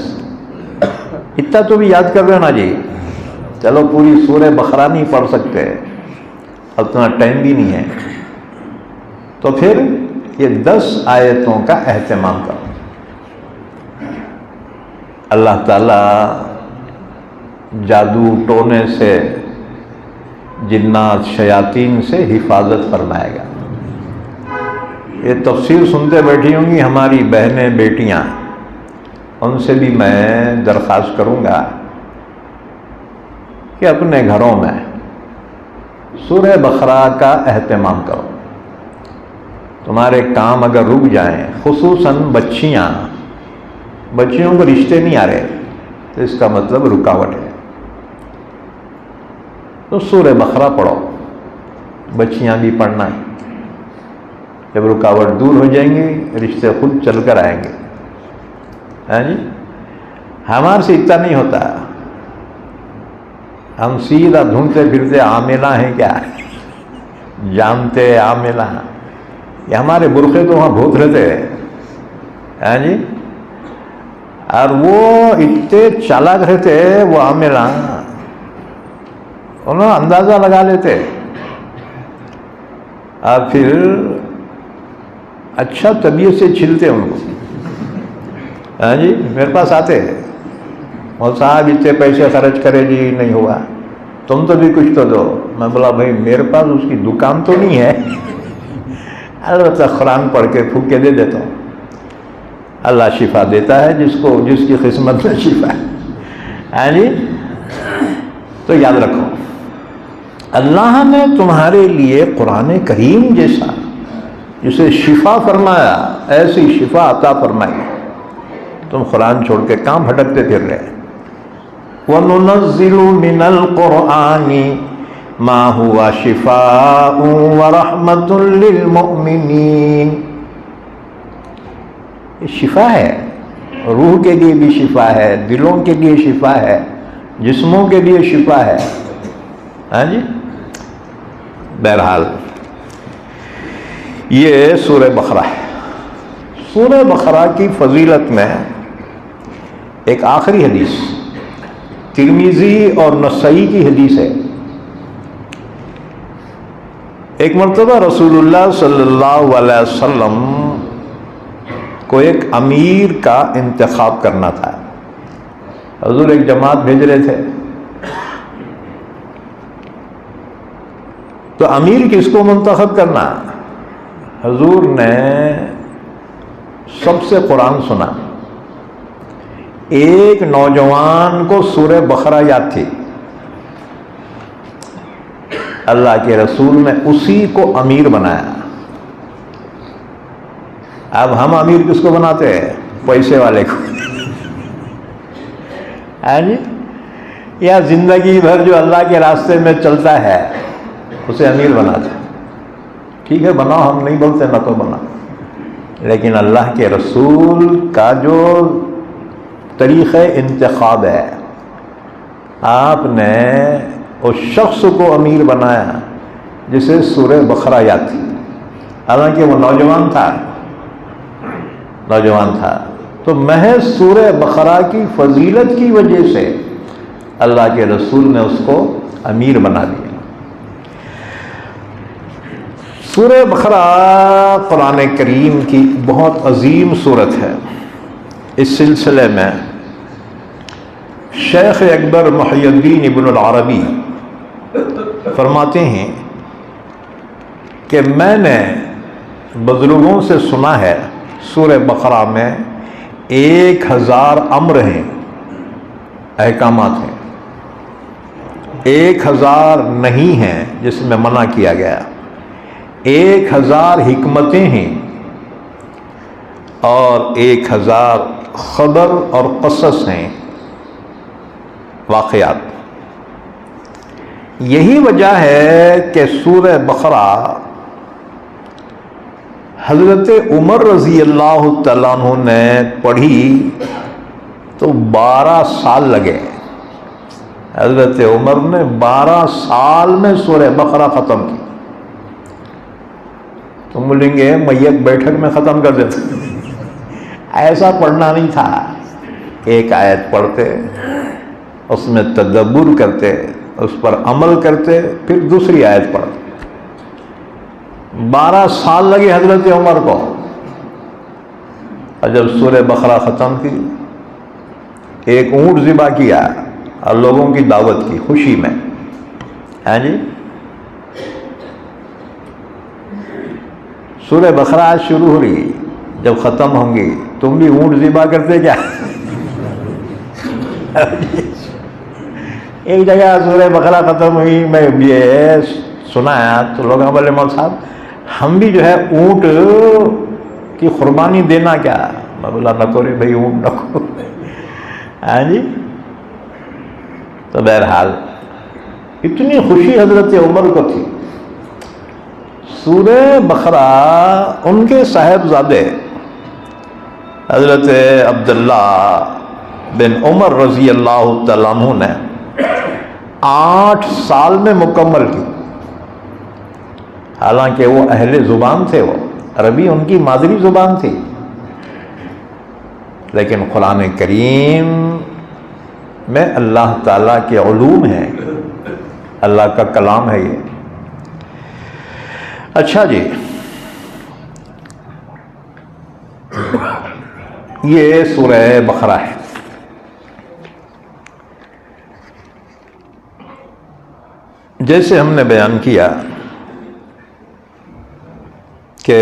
اتنا تو بھی یاد کر رہے نا جی. چلو پوری سورہ بقرہ نہیں پڑھ سکتے، اتنا ٹائم بھی نہیں ہے، تو پھر یہ 10 آیتوں کا اہتمام کرو. اللہ تعالیٰ جادو ٹونے سے، جنات شیاطین سے حفاظت فرمائے گا۔ یہ تفسیر سنتے بیٹھی ہوں گی ہماری بہنیں بیٹیاں، ان سے بھی میں درخواست کروں گا کہ اپنے گھروں میں سورہ بقرہ کا اہتمام کرو۔ تمہارے کام اگر رک جائیں، خصوصاً بچیوں کو رشتے نہیں آ رہے تو اس کا مطلب رکاوٹ ہے، تو سورہ بقرہ پڑھو، بچیاں بھی پڑھنا ہے۔ جب رکاوٹ دور ہو جائیں گے رشتے خود چل کر آئیں گے۔ ہاں جی، ہمارے سے اتنا نہیں ہوتا، ہم سیدھا ڈھونڈتے پھرتے عاملہ ہیں کیا، جانتے عاملہ، یہ ہمارے برقعے تو وہاں بھوت رہتے ہیں۔ ہاں جی، اور وہ اتنے چالاک رہتے وہ عاملہ، انہوں اندازہ لگا لیتے اور پھر اچھا طبیعت سے چھلتے ان کو۔ ہاں جی، میرے پاس آتے اور صاحب اتنے پیسے خرچ کرے جی نہیں ہوا، تم تو بھی کچھ تو دو۔ میں بولا بھائی میرے پاس اس کی دکان تو نہیں ہے، البتہ قرآن پڑھ کے پھونک کے دے دیتا ہوں۔ اللہ شفا دیتا ہے جس کی قسمت میں شفا ہے۔ ہاں جی، تو یاد رکھو اللہ نے تمہارے لیے قرآن کریم جیسا جسے شفا فرمایا، ایسی شفا عطا فرمائی، تم قرآن چھوڑ کے کام بھٹکتے پھر رہے۔ وَنُنَزِّلُ مِنَ الْقُرْآنِ مَا هُوَ شِفَاءٌ وَرَحْمَةٌ لِّلْمُؤْمِنِينَ، یہ شفا ہے، روح کے لیے بھی شفا ہے، دلوں کے لیے شفا ہے، جسموں کے لیے شفا ہے۔ ہاں جی، بہرحال یہ سورہ بقرہ ہے۔ سورہ بقرہ کی فضیلت میں ایک آخری حدیث ترمذی اور نسائی کی حدیث ہے۔ ایک مرتبہ رسول اللہ صلی اللہ علیہ وسلم کو ایک امیر کا انتخاب کرنا تھا۔ حضور ایک جماعت بھیج رہے تھے، تو امیر کس کو منتخب کرنا؟ حضور نے سب سے قرآن سنا، ایک نوجوان کو سورہ بقرہ یاد تھی، اللہ کے رسول نے اسی کو امیر بنایا۔ اب ہم امیر کس کو بناتے ہیں؟ پیسے والے کو، ہے جی، یا زندگی بھر جو اللہ کے راستے میں چلتا ہے اسے امیر بناتے۔ ٹھیک ہے بناؤ، ہم نہیں بولتے نہ تو بنا، لیکن اللہ کے رسول کا جو طریقہ انتخاب ہے، آپ نے اس شخص کو امیر بنایا جسے سورہ بقرہ یاد تھی، حالانکہ وہ نوجوان تھا۔ تو محض سورہ بقرہ کی فضیلت کی وجہ سے اللہ کے رسول نے اس کو امیر بنا دیا۔ سورہ بقرہ قرآن کریم کی بہت عظیم سورت ہے۔ اس سلسلے میں شیخ اکبر محی الدین ابن العربی فرماتے ہیں کہ میں نے بزرگوں سے سنا ہے سورہ بقرہ میں 1000 امر ہیں، احکامات ہیں، 1000 نہیں ہیں جس میں منع کیا گیا، 1000 حکمتیں ہیں اور 1000 خبر اور قصص ہیں، واقعات۔ یہی وجہ ہے کہ سورہ بقرہ حضرت عمر رضی اللہ تعالیٰ عنہ نے پڑھی تو 12 سال لگے۔ حضرت عمر نے 12 سال میں سورہ بقرہ ختم کی۔ تم بولیں گے میں ایک بیٹھک میں ختم کر دیتا، ایسا پڑھنا نہیں تھا۔ ایک آیت پڑھتے، اس میں تدبر کرتے، اس پر عمل کرتے، پھر دوسری آیت پڑھتے۔ 12 سال لگے حضرت عمر کو، اور جب سورہ بقرہ ختم کی، ایک اونٹ ذبح کیا، اور لوگوں کی دعوت کی خوشی میں. ہاں جی. سورہ بقرہ آج شروع ہو رہی، جب ختم ہوں گی تم بھی اونٹ ذبح کرتے کیا؟ ایک جگہ سورہ بقرہ ختم ہوئی، میں یہ سنایا تو لوگ بولے مول صاحب ہم بھی جو ہے اونٹ کی قربانی دینا کیا؟ میں بولا نکو رے بھائی اونٹ نکو. ہاں جی. تو بہرحال اتنی خوشی حضرت عمر کو تھی. سورہ بقرہ ان کے صاحبزادے حضرت عبداللہ بن عمر رضی اللہ تعالیٰ عنہ نے 8 سال میں مکمل کی. حالانکہ وہ اہل زبان تھے، وہ عربی ان کی مادری زبان تھی، لیکن قرآن کریم میں اللہ تعالیٰ کے علوم ہیں، اللہ کا کلام ہے یہ. اچھا جی، یہ سورہ بقرہ ہے. جیسے ہم نے بیان کیا کہ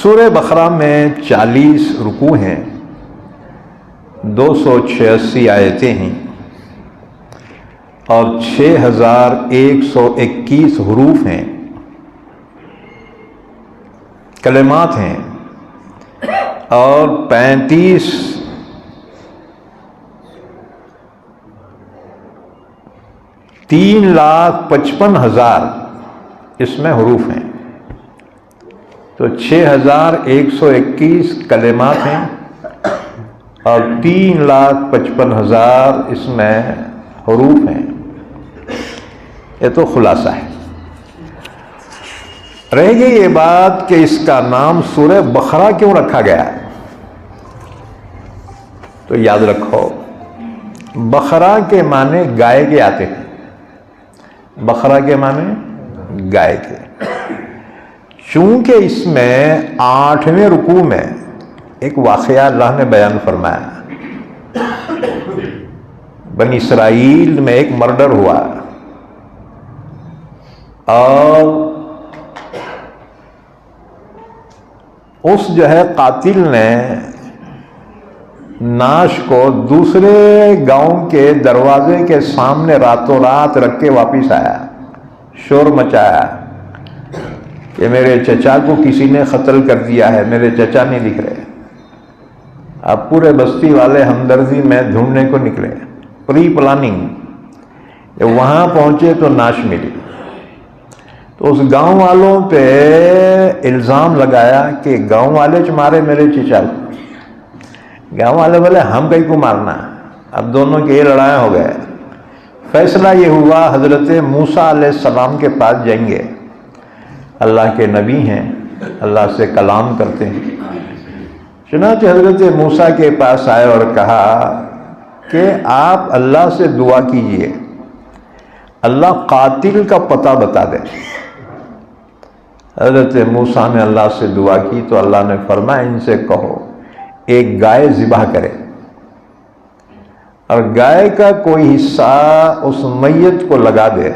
سورہ بقرہ میں 40 رکوع ہیں، 286 آیتیں ہیں اور 6121 حروف ہیں، کلمات ہیں، اور 3,55,000 اس میں حروف ہیں. تو 6121 کلمات ہیں اور 3,55,000 اس میں حروف ہیں. یہ تو خلاصہ ہے. رہ گئی یہ بات کہ اس کا نام سورہ بقرہ کیوں رکھا گیا؟ تو یاد رکھو، بقرہ کے معنی گائے کے آتے ہیں. بقرہ کے معنی گائے کے. چونکہ اس میں 8ویں رکوع میں ایک واقعہ اللہ نے بیان فرمایا. بنی اسرائیل میں ایک مرڈر ہوا اور اس جو ہے قاتل نے ناش کو دوسرے گاؤں کے دروازے کے سامنے راتوں رات رکھ کے واپس آیا. شور مچایا کہ میرے چچا کو کسی نے قتل کر دیا ہے، میرے چچا نہیں دکھ رہے. اب پورے بستی والے ہمدردی میں ڈھونڈنے کو نکلے، پری پلاننگ. وہاں پہنچے تو ناش ملی. تو اس گاؤں والوں پہ الزام لگایا کہ گاؤں والے مارے میرے چچا کو. گاؤں والے بولے ہم کہیں کو مارنا. اب دونوں کے یہ لڑائی ہو گئے. فیصلہ یہ ہوا حضرت موسیٰ علیہ السلام کے پاس جائیں گے. اللہ کے نبی ہیں، اللہ سے کلام کرتے ہیں. چنانچہ حضرت موسیٰ کے پاس آئے اور کہا کہ آپ اللہ سے دعا کیجئے، اللہ قاتل کا پتہ بتا دے. حضرت موسیٰ نے اللہ سے دعا کی تو اللہ نے فرمایا ان سے کہو ایک گائے ذبح کرے اور گائے کا کوئی حصہ اس میت کو لگا دے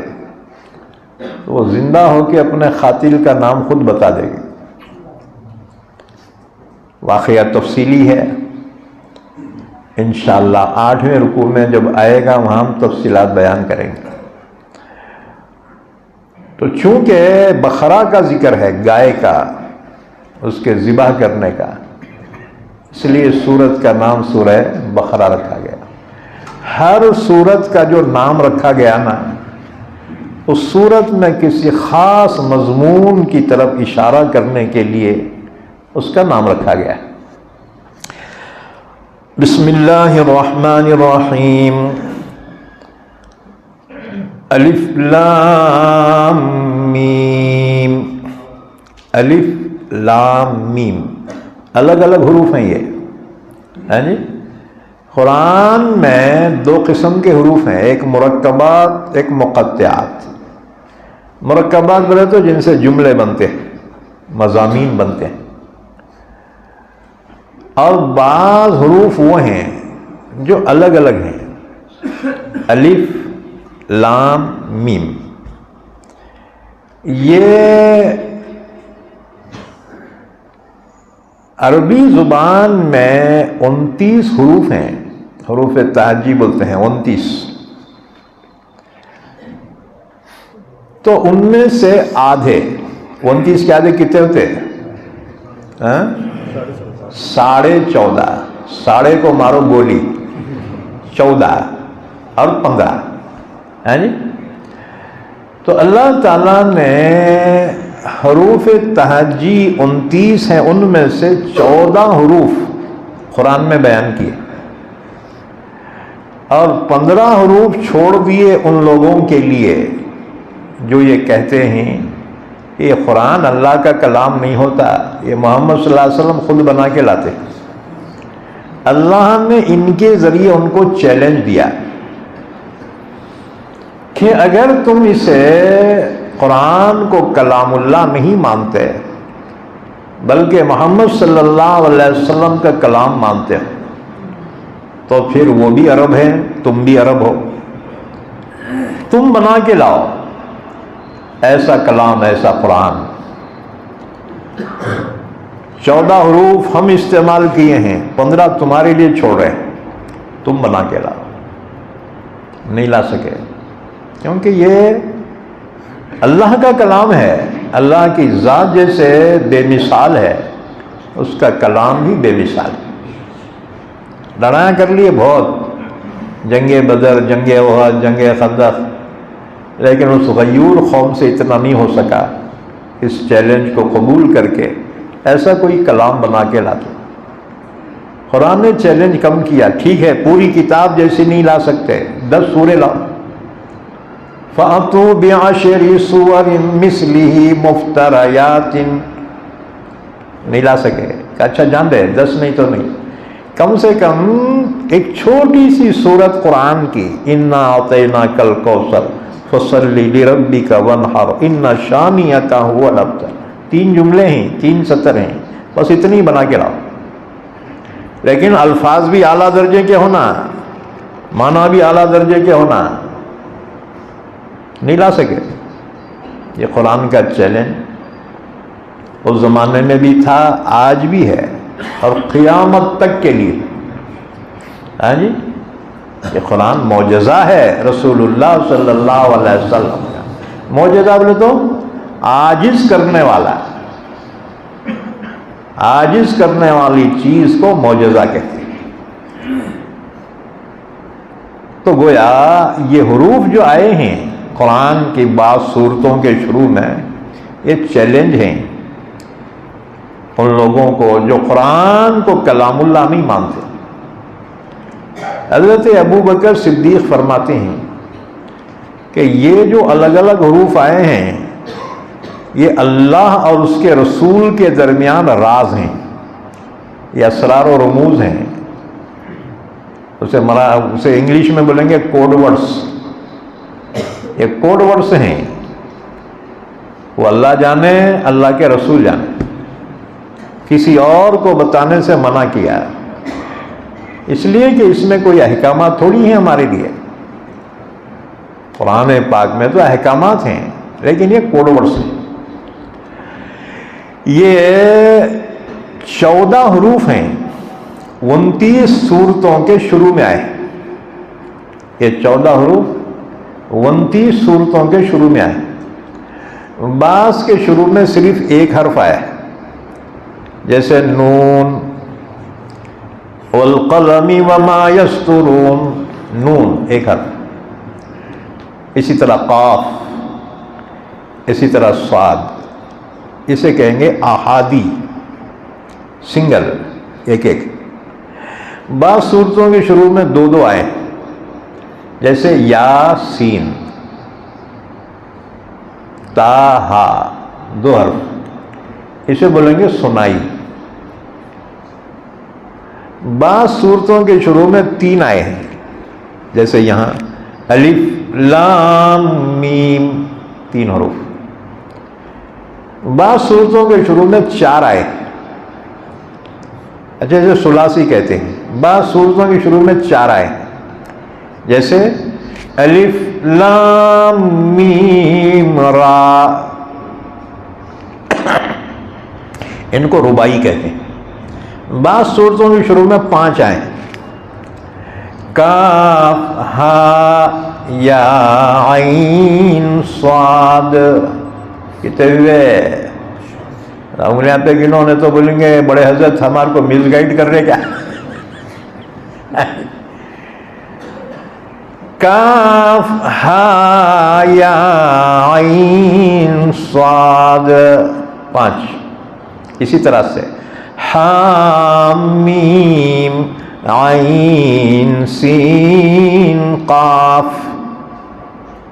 تو وہ زندہ ہو کے اپنے قاتل کا نام خود بتا دے گی. واقعہ تفصیلی ہے، انشاءاللہ 8ویں رکوع میں جب آئے گا وہاں ہم تفصیلات بیان کریں گے. تو چونکہ بقرہ کا ذکر ہے، گائے کا، اس کے ذبح کرنے کا، اس لیے سورت کا نام سورہ بقرہ رکھا گیا. ہر سورت کا جو نام رکھا گیا نا، اس سورت میں کسی خاص مضمون کی طرف اشارہ کرنے کے لیے اس کا نام رکھا گیا. بسم اللہ الرحمن الرحیم. الف لام میم. الف لام میم الگ الگ حروف ہیں یہ. ہے جی. قرآن میں 2 قسم کے حروف ہیں، ایک مرکبات، ایک مقطعات. مرکبات بولے تو جن سے جملے بنتے ہیں، مضامین بنتے ہیں. اور بعض حروف وہ ہیں جو الگ الگ ہیں، الف لام میم، یہ عربی زبان میں 29 حروف ہیں، حروف تہجی بولتے ہیں 29. تو ان میں سے آدھے 29 کے آدھے کتنے ہوتے ہیں؟ 14.5. ساڑھے کو مارو گولی، 14 اور 15 ہے جی. تو اللہ تعالیٰ نے حروف تہجی 29 ہیں، ان میں سے 14 حروف قرآن میں بیان کیے اور 15 حروف چھوڑ دیے ان لوگوں کے لیے جو یہ کہتے ہیں کہ یہ قرآن اللہ کا کلام نہیں ہوتا، یہ محمد صلی اللہ علیہ وسلم خود بنا کے لاتے. اللہ نے ان کے ذریعے ان کو چیلنج دیا کہ اگر تم اسے قرآن کو کلام اللہ نہیں مانتے بلکہ محمد صلی اللہ علیہ وسلم کا کلام مانتے ہو تو پھر وہ بھی عرب ہیں، تم بھی عرب ہو، تم بنا کے لاؤ ایسا کلام، ایسا قرآن. 14 حروف ہم استعمال کیے ہیں، 15 تمہارے لیے چھوڑ رہے ہیں، تم بنا کے لاؤ. نہیں لا سکے کیونکہ یہ اللہ کا کلام ہے. اللہ کی ذات جیسے بے مثال ہے، اس کا کلام بھی بے مثال ہے. لڑائیاں کر لیے بہت، جنگ بدر، جنگ احد، جنگ خندق، لیکن اس غیور قوم سے اتنا نہیں ہو سکا اس چیلنج کو قبول کر کے ایسا کوئی کلام بنا کے لاتے. قرآن نے چیلنج کم کیا، ٹھیک ہے پوری کتاب جیسی نہیں لا سکتے، 10 سورے لاؤ. فَأْتُوا بِعَشْرِ سُوَرٍ مِثْلِهِ مُفْتَرَيَاتٍ، نہیں لا سکے کہ اچھا جان دے 10 نہیں تو نہیں، کم سے کم ایک چھوٹی سی سورت قرآن کی، اِنَّا أَعْطَيْنَاكَ الْكَوْثَرَ فَصَلِّ لِرَبِّكَ وَانْحَرْ إِنَّ شَانِئَكَ هُوَ الْأَبْتَرُ. 3 جملے ہیں، 3 سطر ہیں، بس اتنی بنا کے لاؤ. لیکن الفاظ بھی اعلیٰ درجے کے ہونا، معنی بھی اعلیٰ درجے کے ہونا. نہیں لا سکے. یہ قرآن کا چیلنج اس زمانے میں بھی تھا، آج بھی ہے اور قیامت تک کے لیے. ہاں جی، یہ قرآن معجزہ ہے رسول اللہ صلی اللہ علیہ وسلم کا. معجزہ بولے تو عاجز کرنے والا، عاجز کرنے والی چیز کو معجزہ کہتے ہیں. تو گویا یہ حروف جو آئے ہیں قرآن کی بعض صورتوں کے شروع میں، یہ چیلنج ہیں ان لوگوں کو جو قرآن کو کلام اللہ نہیں مانتے. حضرت ابو بکر صدیق فرماتے ہیں کہ یہ جو الگ الگ حروف آئے ہیں یہ اللہ اور اس کے رسول کے درمیان راز ہیں، یہ اسرار و رموز ہیں. اسے انگلش میں بولیں گے کوڈ ورڈز. یہ کوڈ ورڈز ہیں، وہ اللہ جانے، اللہ کے رسول جانے، کسی اور کو بتانے سے منع کیا ہے. اس لیے کہ اس میں کوئی احکامات تھوڑی ہیں ہمارے لیے. قرآن پاک میں تو احکامات ہیں، لیکن یہ کوڈ ورڈز ہیں. یہ 14 حروف ہیں، 29 سورتوں کے شروع میں آئے. یہ 14 حروف 29 سورتوں کے شروع میں آئے. بعض کے شروع میں صرف ایک حرف آیا ہے، جیسے نون والقلم وما یسطرون، نون ایک حرف. اسی طرح قاف، اسی طرح صاد، اسے کہیں گے احادی، سنگل ایک ایک. بعض صورتوں کے شروع میں 2 آئے، جیسے یاسین، تاہا، 2 حرف، اسے بولیں گے سنائی. بعض صورتوں کے شروع میں 3 آئے ہیں، جیسے یہاں الف لام میم، 3 حروف. بعض صورتوں کے شروع میں 4 آئے. اچھا اسے ثلاثی کہتے ہیں، بعض صورتوں کے شروع میں 4 آئے ہیں، جیسے الف لام میم را، ان کو رباعی کہتے ہیں۔ بعض صورتوں کے شروع میں 5 آئے ہیں، کاف ہا یا عین صاد، کتنے ہوئے انگلیاں پہ گنوں نے تو بولیں گے بڑے حضرت ہمارے کو مس گائیڈ کر رہے کیا؟ کاف ہا یا عین صاد 5۔ اسی طرح سے حامیم عین سین قاف،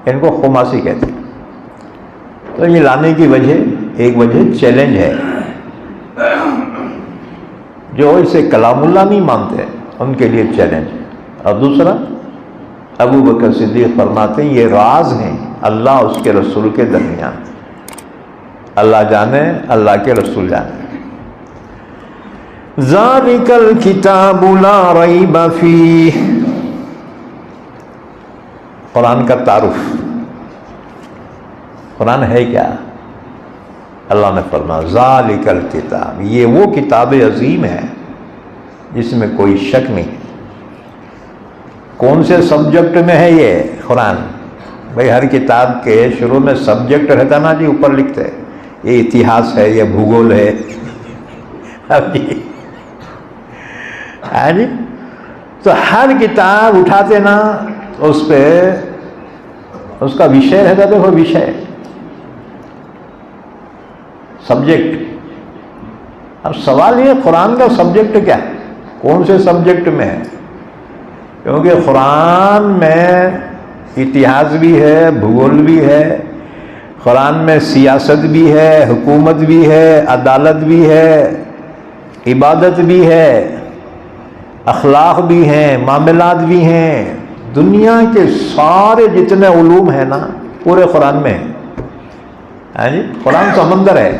ان کو خماسی کہتے ہیں۔ تو یہ لانے کی وجہ، ایک وجہ چیلنج ہے، جو اسے کلام اللہ نہیں مانتے ان کے لیے چیلنج ہے۔ اور دوسرا، ابو بکر صدیق فرماتے ہیں یہ راز ہیں اللہ اس کے رسول کے درمیان، اللہ جانے، اللہ کے رسول جانے۔ ذالک الکتاب لا ریب فیہ، قرآن کا تعارف، قرآن ہے کیا؟ اللہ نے فرمایا ذالک الکتاب، یہ وہ کتاب عظیم ہے جس میں کوئی شک نہیں۔ کون سے سبجیکٹ میں ہے یہ قرآن؟ بھئی ہر کتاب کے شروع میں سبجیکٹ رہتا نا جی، اوپر لکھتے یہ اتہاس ہے، یہ بھوگول ہے، اب جی جی تو ہر کتاب اٹھاتے نا اس پہ اس کا وشے رہتا، دیکھو وشے، سبجیکٹ۔ اب سوال یہ قرآن کا سبجیکٹ کیا ہے، کون سے سبجیکٹ میں ہے؟ کیونکہ قرآن میں اتہاس بھی ہے، بھگول بھی ہے، قرآن میں سیاست بھی ہے، حکومت بھی ہے، عدالت بھی ہے، عبادت بھی ہے، اخلاق بھی ہیں، معاملات بھی ہیں، دنیا کے سارے جتنے علوم ہیں نا پورے قرآن میں ہیں جی۔ قرآن سمندر ہے،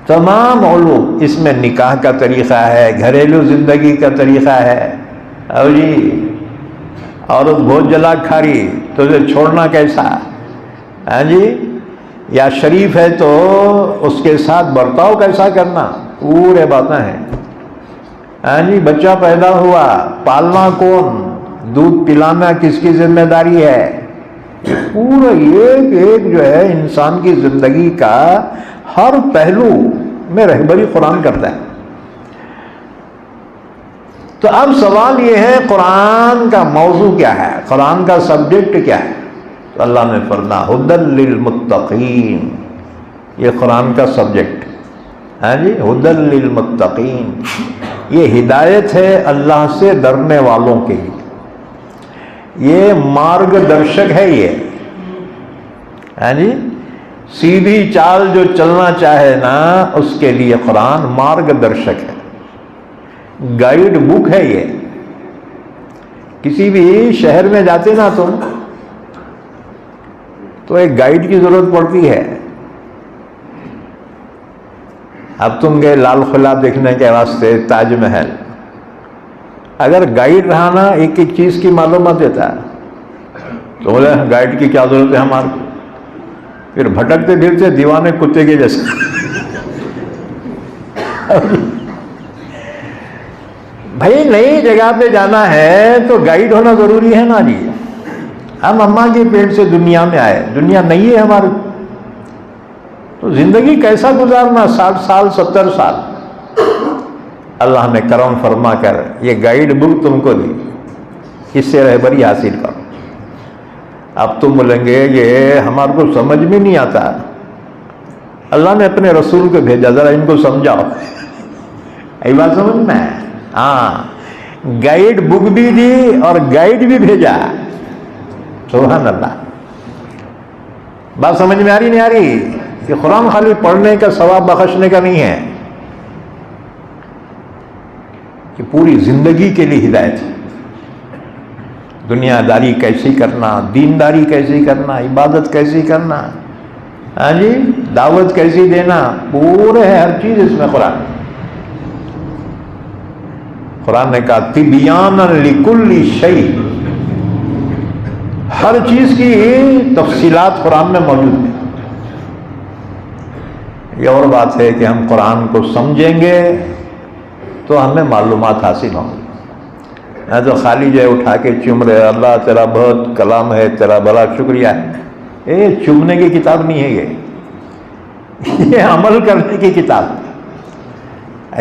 تمام علوم اس میں، نکاح کا طریقہ ہے، گھریلو زندگی کا طریقہ ہے، اور جی عورت بہت جلا کھا رہی تو اسے چھوڑنا کیسا، ہاں جی، یا شریف ہے تو اس کے ساتھ برتاؤ کیسا کرنا، پورے باتیں ہیں، ہاں جی۔ بچہ پیدا ہوا، پالنا کون، دودھ پلانا کس کی ذمہ داری ہے، یہ پورا ایک ایک جو ہے انسان کی زندگی کا ہر پہلو میں رہبری قرآن کرتا ہے۔ تو اب سوال یہ ہے قرآن کا موضوع کیا ہے، قرآن کا سبجیکٹ کیا ہے؟ تو اللہ نے فرمایا ھدی للمتقین، یہ قرآن کا سبجیکٹ، ہاں جی، ھدی للمتقین، یہ ہدایت ہے اللہ سے ڈرنے والوں کے لیے، یہ مارگ درشک ہے، یہ ہاں جی، سیدھی چال جو چلنا چاہے نا اس کے لیے قرآن مارگ درشک ہے، گائیڈ بک ہے یہ۔ کسی بھی شہر میں جاتے نا تم تو ایک گائیڈ کی ضرورت پڑتی ہے۔ اب تم گئے لال قلعہ دیکھنے کے واسطے، تاج محل، اگر گائیڈ رہا نا ایک ایک چیز کی معلومات دیتا ہے تو بولے گائیڈ کی کیا ضرورت ہے ہمارے کو، پھر بھٹکتے پھرتے دیوانے کتے کے جیسے۔ بھائی نئی جگہ پہ جانا ہے تو گائیڈ ہونا ضروری ہے نا جی۔ ہم اماں کے پیٹ سے دنیا میں آئے، دنیا نہیں ہے ہماری، تو زندگی کیسا گزارنا، 60 سال 70 سال۔ اللہ نے کرم فرما کر یہ گائیڈ بک تم کو دی، اس سے رہبری حاصل کرو۔ اب تم بولیں گے یہ ہمارے کو سمجھ میں نہیں آتا، اللہ نے اپنے رسول کو بھیجا، ذرا ان کو سمجھاؤ، یہ بات سمجھ میں ہے؟ ہاں، گائیڈ بک بھی دی اور گائیڈ بھی بھیجا، سبحان اللہ۔ بات سمجھ میں آ رہی نہیں آ رہی؟ کہ قرآن خالی پڑھنے کا، ثواب بخشنے کا نہیں ہے، کہ پوری زندگی کے لیے ہدایت ہے، دنیا داری کیسی کرنا، دینداری کیسی کرنا، عبادت کیسی کرنا، ہاں جی، دعوت کیسی دینا، پورے ہے ہر چیز اس میں قرآن۔ قرآن نے کہا تبیانا لکل شیء، ہر چیز کی تفصیلات قرآن میں موجود ہیں۔ یہ اور بات ہے کہ ہم قرآن کو سمجھیں گے تو ہمیں معلومات حاصل ہوں گی، نہ تو خالی جو ہے اٹھا کے چوم رہے اللہ تیرا بہت کلام ہے، تیرا بڑا شکریہ ہے۔ یہ چومنے کی کتاب نہیں ہے، یہ عمل کرنے کی کتاب ہے۔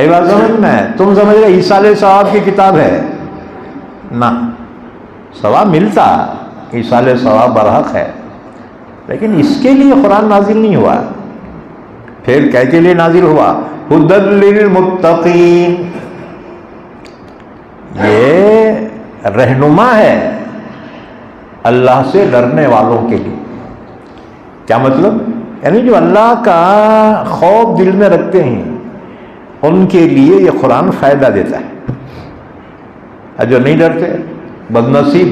یہ بات سمجھ میں؟ تم سمجھ رہے ایصال ثواب کی کتاب ہے؟ نہ، ثواب ملتا، ایصال ثواب برحق ہے، لیکن اس کے لیے قرآن نازل نہیں ہوا۔ پھر کیا کے لیے نازل ہوا؟ ھدی للمتقین، یہ رہنما ہے اللہ سے ڈرنے والوں کے لیے۔ کیا مطلب؟ یعنی جو اللہ کا خوف دل میں رکھتے ہیں ان کے لیے یہ قرآن فائدہ دیتا ہے، اور جو نہیں ڈرتے بد نصیب،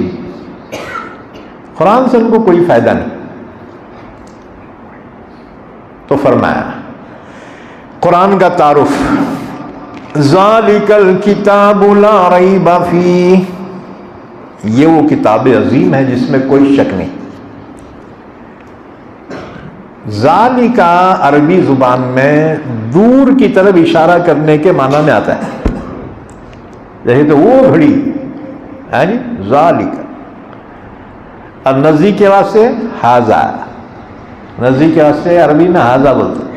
قرآن سے ان کو کوئی فائدہ نہیں۔ تو فرمایا قرآن کا تعارف، ذالک الکتاب لا ریب فیہ، یہ وہ کتاب عظیم ہے جس میں کوئی شک نہیں۔ ذالکا عربی زبان میں دور کی طرف اشارہ کرنے کے معنی میں آتا ہے، جیسے تو وہ گھڑی ہے جی ذالکا، اور نزدیک کے واسطے ھذا، نزدیک کے واسطے عربی میں ھذا بولتے ہیں۔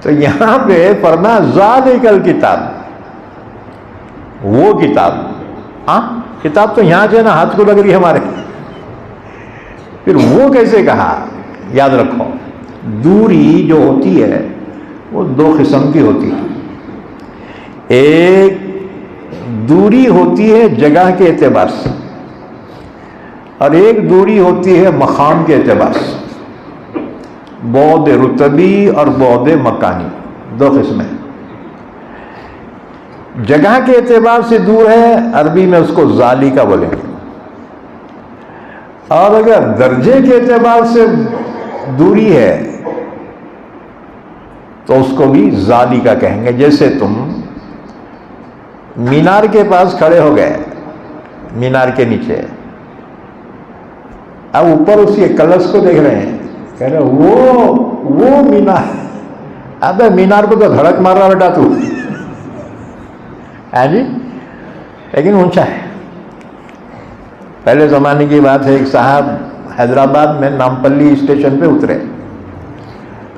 تو یہاں پہ فرمایا ذالک الکتاب، وہ کتاب، ہاں کتاب تو یہاں جو ہے نا ہاتھ کو لگ رہی ہے ہمارے، پھر وہ کیسے کہا؟ یاد رکھو دوری جو ہوتی ہے وہ دو قسم کی ہوتی ہے، ایک دوری ہوتی ہے جگہ کے اعتبار سے، اور ایک دوری ہوتی ہے مقام کے اعتبار سے، بعد رتبی اور بعد مکانی، دو قسمیں۔ جگہ کے اعتبار سے دور ہے، عربی میں اس کو ذالکا بولیں گے، اور اگر درجے کے اعتبار سے دوری ہے تو اس کو بھی ذالکا کہیں گے۔ جیسے تم مینار کے پاس کھڑے ہو گئے، مینار کے نیچے، اب اوپر اس کے کلش کو دیکھ رہے ہیں، کہہ رہے وہ مینار، ابے مینار کو تو دھڑک مار رہا بیٹا تو ہے جی، لیکن اونچا ہے۔ پہلے زمانے کی بات ہے، ایک صاحب حیدرآباد میں نامپلی اسٹیشن پہ اترے،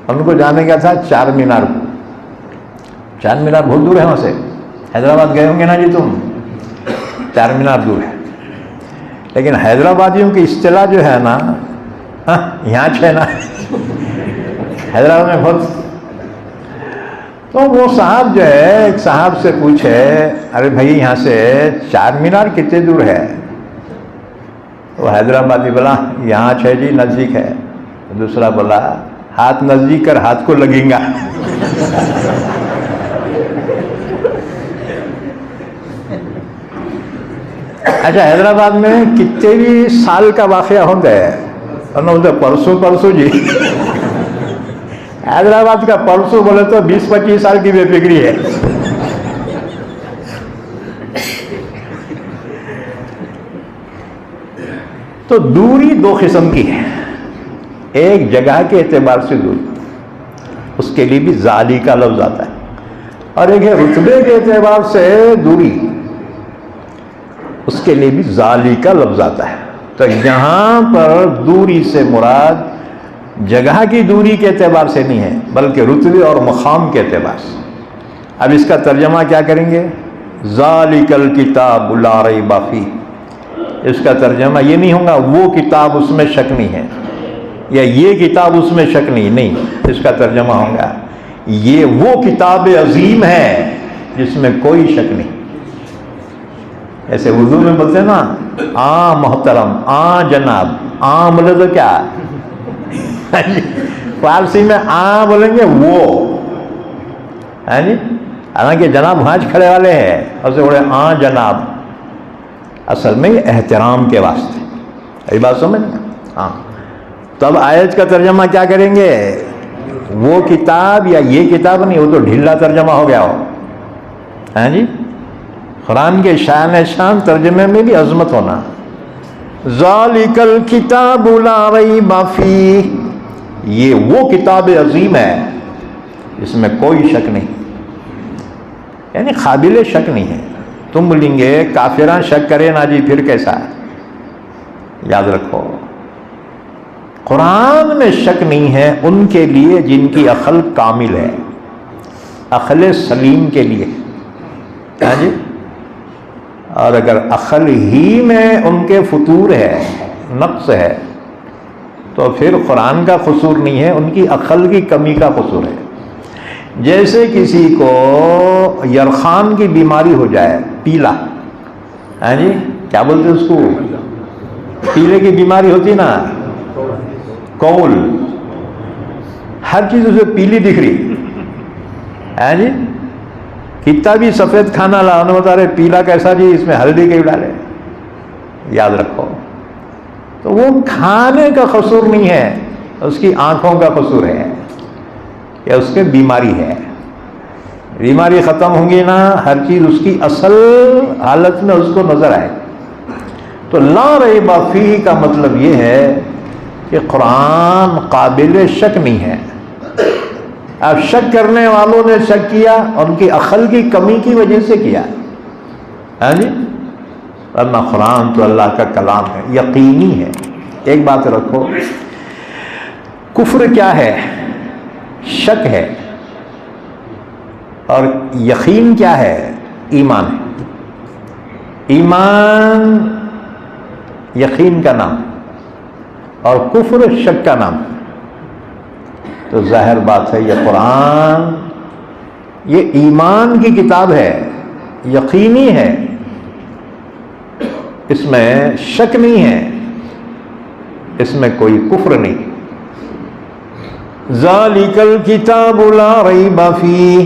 ان کو جانے کا تھا چار مینار کو۔ چار مینار بہت دور ہے وہاں سے، حیدرآباد گئے ہوں گے نا جی تم، چار مینار دور ہے، لیکن حیدرآبادیوں کی اصطلاح جو ہے نا، یہاں ہے نا حیدرآباد میں بہت۔ تو وہ صاحب جو ہے ایک صاحب سے پوچھے، ارے بھائی یہاں سے چار مینار کتنے دور ہے؟ وہ حیدرآبادی بولا یہاں ہے جی، نزدیک ہے۔ دوسرا بولا ہاتھ نزدیک کر، ہاتھ کو لگیں گا اچھا حیدرآباد میں کتنے بھی سال کا واقعہ ہوتا ہے، پرسوں جی حیدرآباد کا پرسوں بولے تو 20-25 سال کی بے فکری ہے۔ تو دوری دو قسم کی ہے، ایک جگہ کے اعتبار سے دوری، اس کے لیے بھی ذالکا لفظ آتا ہے، اور ایک ہے رتبے کے اعتبار سے دوری، اس کے لیے بھی ذالکا لفظ آتا ہے۔ تو یہاں پر دوری سے مراد جگہ کی دوری کے اعتبار سے نہیں ہے، بلکہ رتبے اور مقام کے اعتبار سے۔ اب اس کا ترجمہ کیا کریں گے؟ ذالک الکتاب لا ریب فیہ، اس کا ترجمہ یہ نہیں ہوگا وہ کتاب اس میں شک نہیں ہے، یا یہ کتاب اس میں شک نہیں، اس کا ترجمہ ہوگا یہ وہ کتاب عظیم ہے جس میں کوئی شک نہیں۔ ایسے اردو میں بولتے ہیں نا، آ محترم، آ جناب، آ بولے تو کیا، فارسی میں آ بولیں گے وہ ہے جی، حالانکہ جناب وہاں کھڑے والے ہیں، اور سے بولے آ جناب، اصل میں یہ احترام کے واسطے۔ یہ بات سمجھ گے؟ ہاں، تو اب آیت کا ترجمہ کیا کریں گے؟ وہ کتاب یا یہ کتاب نہیں، وہ تو ڈھیلا ترجمہ ہو گیا ہو، ہاں جی، قرآن کے شان شان ترجمے میں بھی عظمت ہونا. ذالک الکتاب لا ریب فیہ، یہ وہ کتاب عظیم ہے اس میں کوئی شک نہیں، یعنی قابل شک نہیں ہے. تم بولیں گے کافراں شک کرے نا جی پھر کیسا ہے؟ یاد رکھو قرآن میں شک نہیں ہے ان کے لیے جن کی عقل کامل ہے، عقل سلیم کے لیے. ہاں جی، اور اگر عقل ہی میں ان کے فطور ہے، نقص ہے، تو پھر قرآن کا قصور نہیں ہے، ان کی عقل کی کمی کا قصور ہے. جیسے کسی کو یرخان کی بیماری ہو جائے، پیلا، ہاں جی کیا بولتے اس کو، پیلے کی بیماری ہوتی نا، کول، ہر چیز اسے پیلی دکھ رہی، ہاں جی کتنا بھی سفید کھانا لانے بتا رہے پیلا کیسا جی، اس میں ہلدی کیوں ڈالے. یاد رکھو تو وہ کھانے کا قصور نہیں ہے، اس کی آنکھوں کا قصور ہے یا اس کے بیماری ہے. بیماری ختم ہوں گی نا، ہر چیز اس کی اصل حالت میں اس کو نظر آئے. تو لا ریب فیہ کا مطلب یہ ہے کہ قرآن قابل شک نہیں ہے. اب شک کرنے والوں نے شک کیا ان کی عقل کی کمی کی وجہ سے کیا، ہاں جی، ورنہ قرآن تو اللہ کا کلام ہے، یقینی ہے. ایک بات رکھو، کفر کیا ہے؟ شک ہے، اور یقین کیا ہے؟ ایمان ہے. ایمان یقین کا نام اور کفر شک کا نام. تو ظاہر بات ہے یہ قرآن یہ ایمان کی کتاب ہے، یقینی ہے، اس میں شک نہیں ہے، اس میں کوئی کفر نہیں. ذالک الکتاب لا ریب فیہ